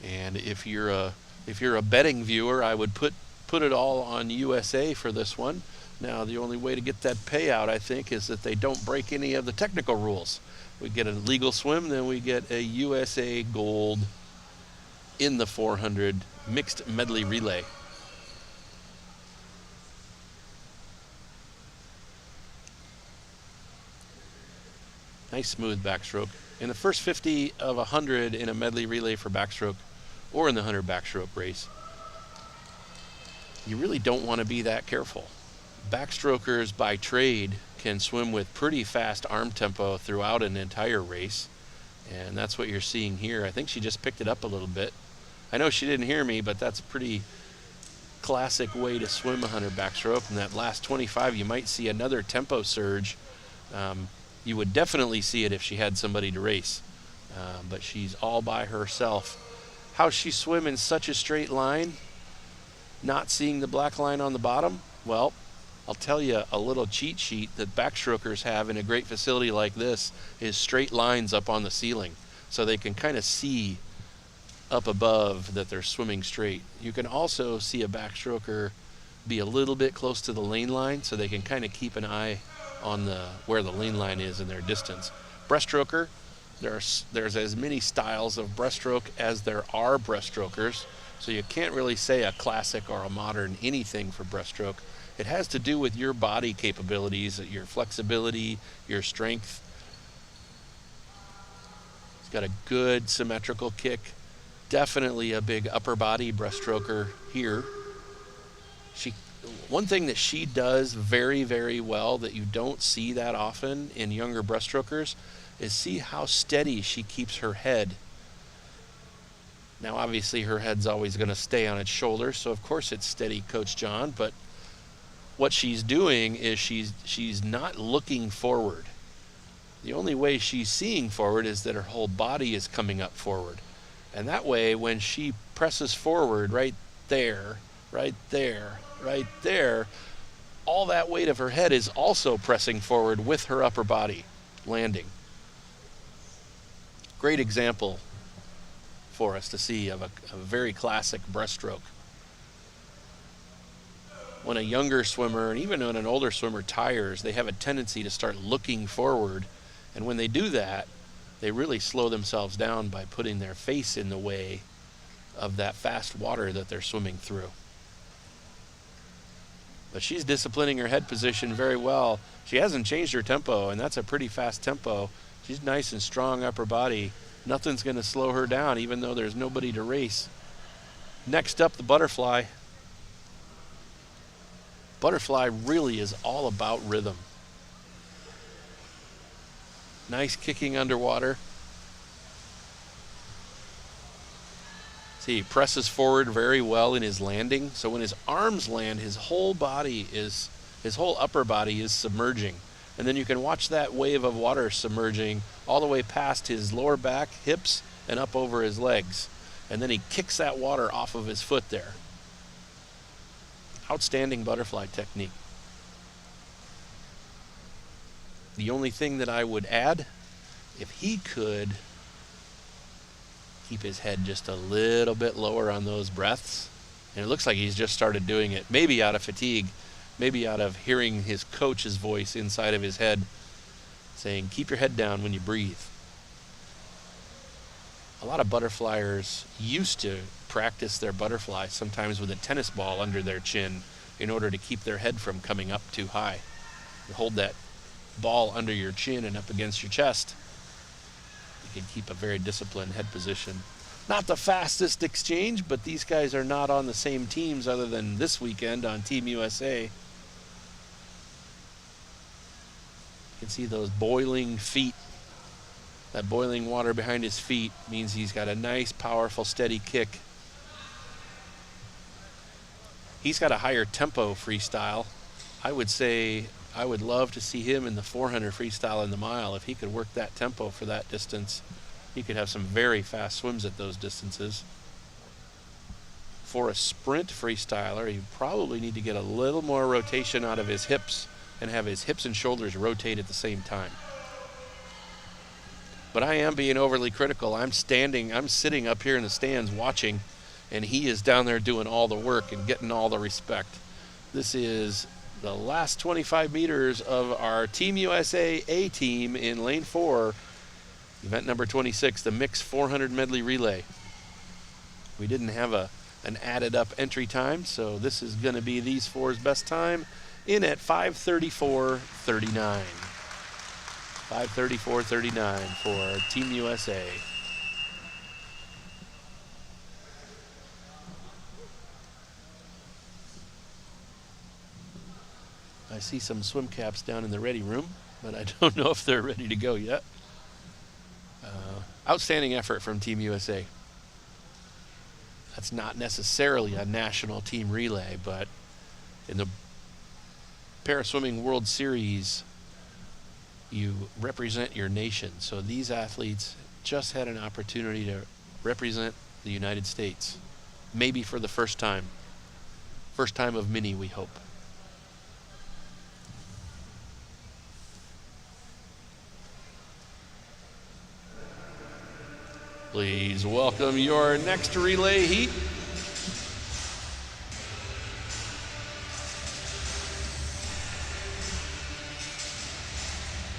And if you're a betting viewer, I would put it all on USA for this one. Now, the only way to get that payout, I think, is that they don't break any of the technical rules. We get a legal swim, then we get a USA gold in the 400 mixed medley relay. Nice smooth backstroke. In the first 50 of 100 in a medley relay for backstroke or in the 100 backstroke race, you really don't want to be that careful. Backstrokers by trade can swim with pretty fast arm tempo throughout an entire race, and that's what you're seeing here. I think she just picked it up a little bit. I know she didn't hear me, but that's a pretty classic way to swim 100 backstroke. In that last 25, you might see another tempo surge. You would definitely see it if she had somebody to race, but she's all by herself. How she swim in such a straight line, not seeing the black line on the bottom? Well, I'll tell you a little cheat sheet that backstrokers have in a great facility like this is straight lines up on the ceiling, so they can kind of see up above that they're swimming straight. You can also see a backstroker be a little bit close to the lane line, so they can kind of keep an eye on where the lane line is in their distance. Breaststroker, there's as many styles of breaststroke as there are breaststrokers, so you can't really say a classic or a modern anything for breaststroke. It has to do with your body capabilities, your flexibility, your strength. It's got a good symmetrical kick. Definitely a big upper body breaststroker here. One thing that she does very, very well that you don't see that often in younger breaststrokers is see how steady she keeps her head. Now, obviously, her head's always going to stay on its shoulder, so of course it's steady, Coach John, but what she's doing is she's not looking forward. The only way she's seeing forward is that her whole body is coming up forward. And that way, when she presses forward right there, right there, right there, all that weight of her head is also pressing forward with her upper body landing. Great example for us to see of a very classic breaststroke. When a younger swimmer, and even when an older swimmer tires, they have a tendency to start looking forward. And when they do that, they really slow themselves down by putting their face in the way of that fast water that they're swimming through. But she's disciplining her head position very well. She hasn't changed her tempo, and that's a pretty fast tempo. She's nice and strong upper body. Nothing's going to slow her down, even though there's nobody to race. Next up, the butterfly. Butterfly really is all about rhythm. Nice kicking underwater. See, he presses forward very well in his landing. So when his arms land, his whole upper body is submerging. And then you can watch that wave of water submerging all the way past his lower back, hips, and up over his legs. And then he kicks that water off of his foot there. Outstanding butterfly technique. The only thing that I would add, if he could keep his head just a little bit lower on those breaths, and it looks like he's just started doing it, maybe out of fatigue, maybe out of hearing his coach's voice inside of his head saying, keep your head down when you breathe. A lot of butterflyers used to practice their butterfly sometimes with a tennis ball under their chin in order to keep their head from coming up too high. You hold that ball under your chin and up against your chest. You can keep a very disciplined head position. Not the fastest exchange, but these guys are not on the same teams other than this weekend on Team USA. You can see those boiling feet. That boiling water behind his feet means he's got a nice, powerful, steady kick. He's got a higher tempo freestyle. I would say I would love to see him in the 400 freestyle in the mile. If he could work that tempo for that distance, he could have some very fast swims at those distances. For a sprint freestyler, you probably need to get a little more rotation out of his hips and have his hips and shoulders rotate at the same time. But I am being overly critical. I'm sitting up here in the stands watching, and he is down there doing all the work and getting all the respect. This is the last 25 meters of our Team USA A team in lane 4, event number 26, the mixed 400 medley relay. We didn't have an added up entry time, so this is going to be these four's best time in at 5:34.39. 5:34.39 for Team USA. I see some swim caps down in the ready room, but I don't know if they're ready to go yet. Outstanding effort from Team USA. That's not necessarily a national team relay, but in the Paraswimming World Series, you represent your nation. So these athletes just had an opportunity to represent the United States, maybe for the first time. First time of many, we hope. Please welcome your next relay heat.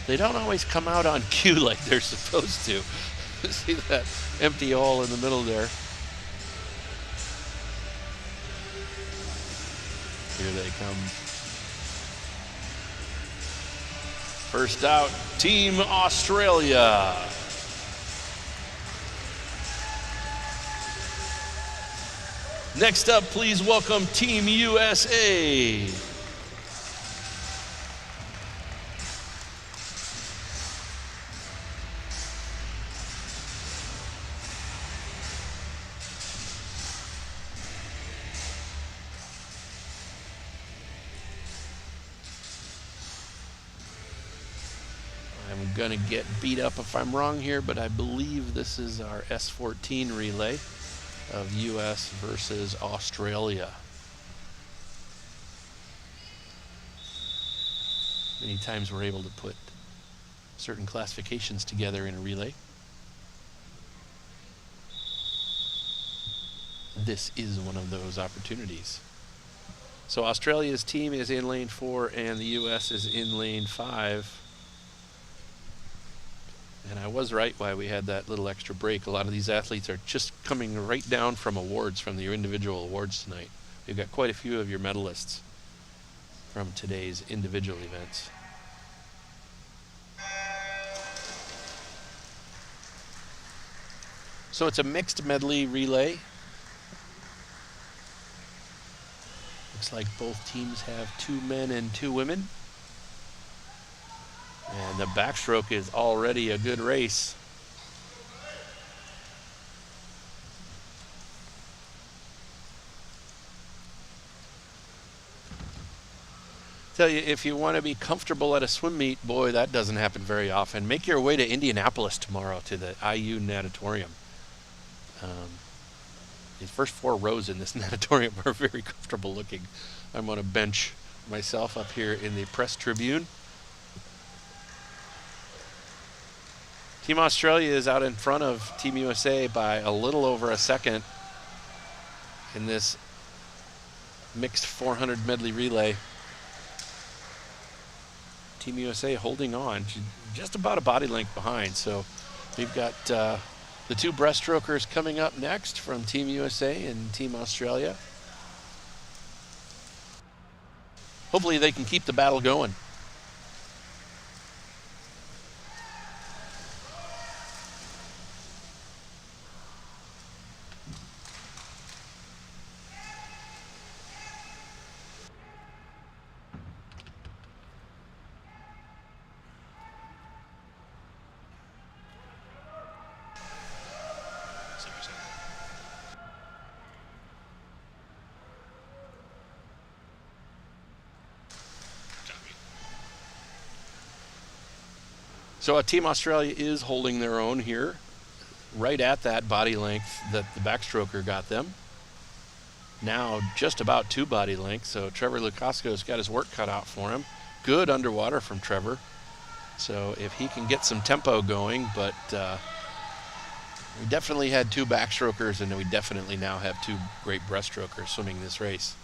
They don't always come out on cue like they're supposed to. See that empty hole in the middle there? Here they come. First out, Team Australia. Next up, please welcome Team USA. I'm gonna get beat up if I'm wrong here, but I believe this is our S14 relay of US versus Australia. Many times we're able to put certain classifications together in a relay. This is one of those opportunities. So Australia's team is in lane 4 and the US is in lane 5. And I was right why we had that little extra break. A lot of these athletes are just coming right down from awards, from your individual awards tonight. We've got quite a few of your medalists from today's individual events. So it's a mixed medley relay. Looks like both teams have 2 men and 2 women. And the backstroke is already a good race. Tell you, if you want to be comfortable at a swim meet, boy, that doesn't happen very often. Make your way to Indianapolis tomorrow to the IU Natatorium. The first 4 rows in this natatorium are very comfortable looking. I'm on a bench myself up here in the press tribune. Team Australia is out in front of Team USA by a little over a second in this mixed 400 medley relay. Team USA holding on, just about a body length behind. So we've got the 2 breaststrokers coming up next from Team USA and Team Australia. Hopefully they can keep the battle going. So Team Australia is holding their own here, right at that body length that the backstroker got them. Now just about 2 body lengths, so Trevor Lukasco's got his work cut out for him. Good underwater from Trevor. So if he can get some tempo going, but we definitely had 2 backstrokers, and we definitely now have 2 great breaststrokers swimming this race.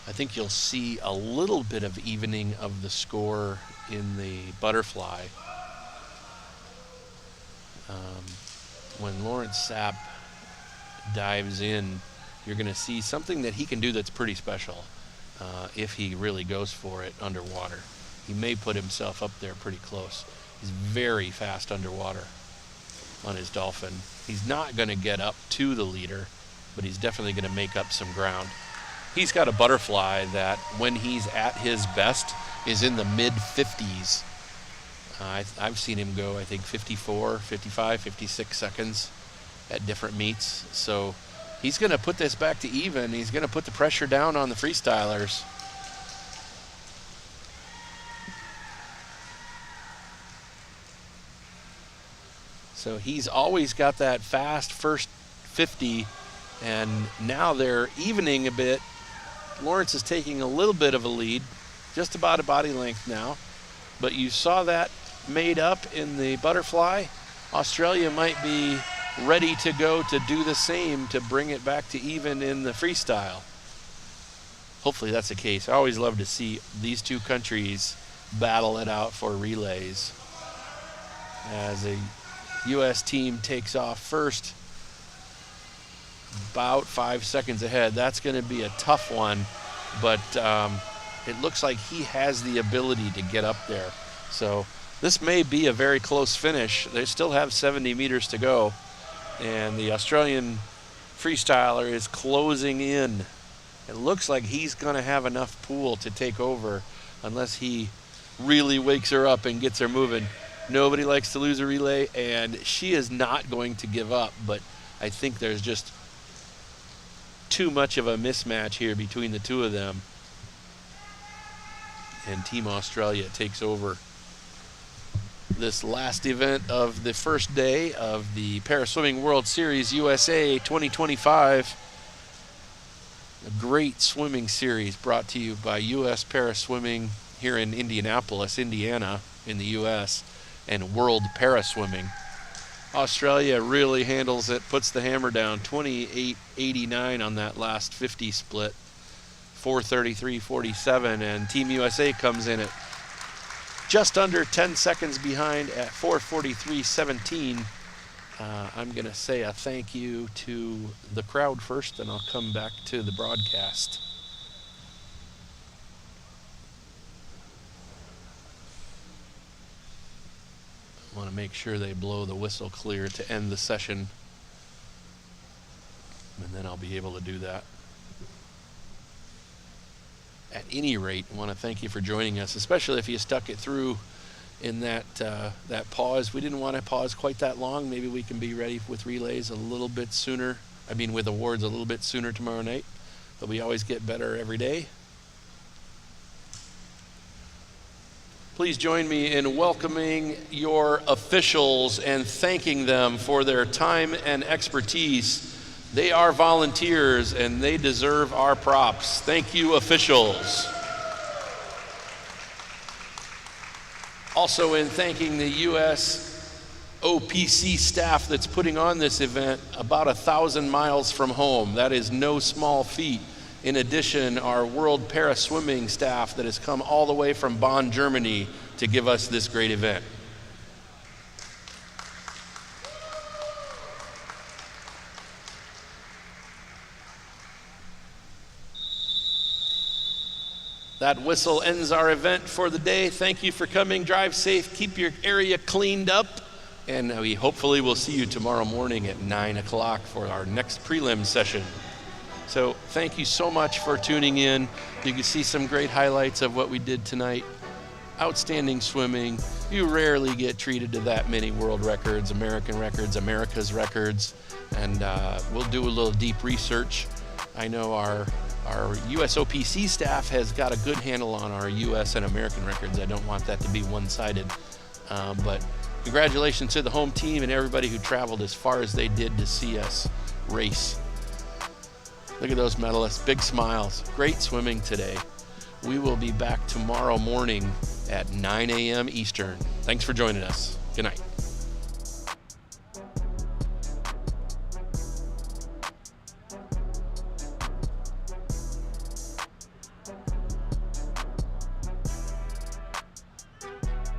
I think you'll see a little bit of evening of the score in the butterfly. When Lawrence Sapp dives in, you're going to see something that he can do that's pretty special. if he really goes for it underwater. He may put himself up there pretty close. He's very fast underwater on his dolphin. He's not going to get up to the leader, but he's definitely going to make up some ground. He's got a butterfly that, when he's at his best, is in the mid-50s. I've seen him go, I think, 54, 55, 56 seconds at different meets. So he's going to put this back to even. He's going to put the pressure down on the freestylers. So he's always got that fast first 50, and now they're evening a bit. Lawrence is taking a little bit of a lead, just about a body length now. But you saw that made up in the butterfly. Australia might be ready to go to do the same to bring it back to even in the freestyle. Hopefully that's the case. I always love to see these two countries battle it out for relays. As a U.S. team takes off first, about 5 seconds ahead. That's going to be a tough one, but it looks like he has the ability to get up there. So this may be a very close finish. They still have 70 meters to go, and the Australian freestyler is closing in. It looks like he's going to have enough pool to take over unless he really wakes her up and gets her moving. Nobody likes to lose a relay, and she is not going to give up, but I think there's just too much of a mismatch here between the two of them. And Team Australia takes over this last event of the first day of the Paraswimming World Series USA 2025. A great swimming series brought to you by U.S. Paraswimming here in Indianapolis, Indiana, in the U.S., and World Paraswimming. Australia really handles it, puts the hammer down, 28.89 on that last 50 split, 4:33.47, and Team USA comes in at just under 10 seconds behind at 4:43.17. I'm going to say a thank you to the crowd first, and I'll come back to the broadcast. I want to make sure they blow the whistle clear to end the session, and then I'll be able to do that. At any rate, I want to thank you for joining us, especially if you stuck it through in that pause. We didn't want to pause quite that long. Maybe we can be ready with relays a little bit sooner. I mean, with awards a little bit sooner tomorrow night. But we always get better every day. Please join me in welcoming your officials and thanking them for their time and expertise. They are volunteers and they deserve our props. Thank you, officials. Also in thanking the U.S. OPC staff that's putting on this event about 1,000 miles from home. That is no small feat. In addition, our World Paraswimming staff that has come all the way from Bonn, Germany to give us this great event. That whistle ends our event for the day. Thank you for coming. Drive safe. Keep your area cleaned up. And we hopefully will see you tomorrow morning at 9 o'clock for our next prelim session. So thank you so much for tuning in. You can see some great highlights of what we did tonight. Outstanding swimming. You rarely get treated to that many world records, American records, America's records. And we'll do a little deep research. I know our USOPC staff has got a good handle on our US and American records. I don't want that to be one-sided. But congratulations to the home team and everybody who traveled as far as they did to see us race. Look at those medalists, big smiles. Great swimming today. We will be back tomorrow morning at 9 a.m. Eastern. Thanks for joining us. Good night.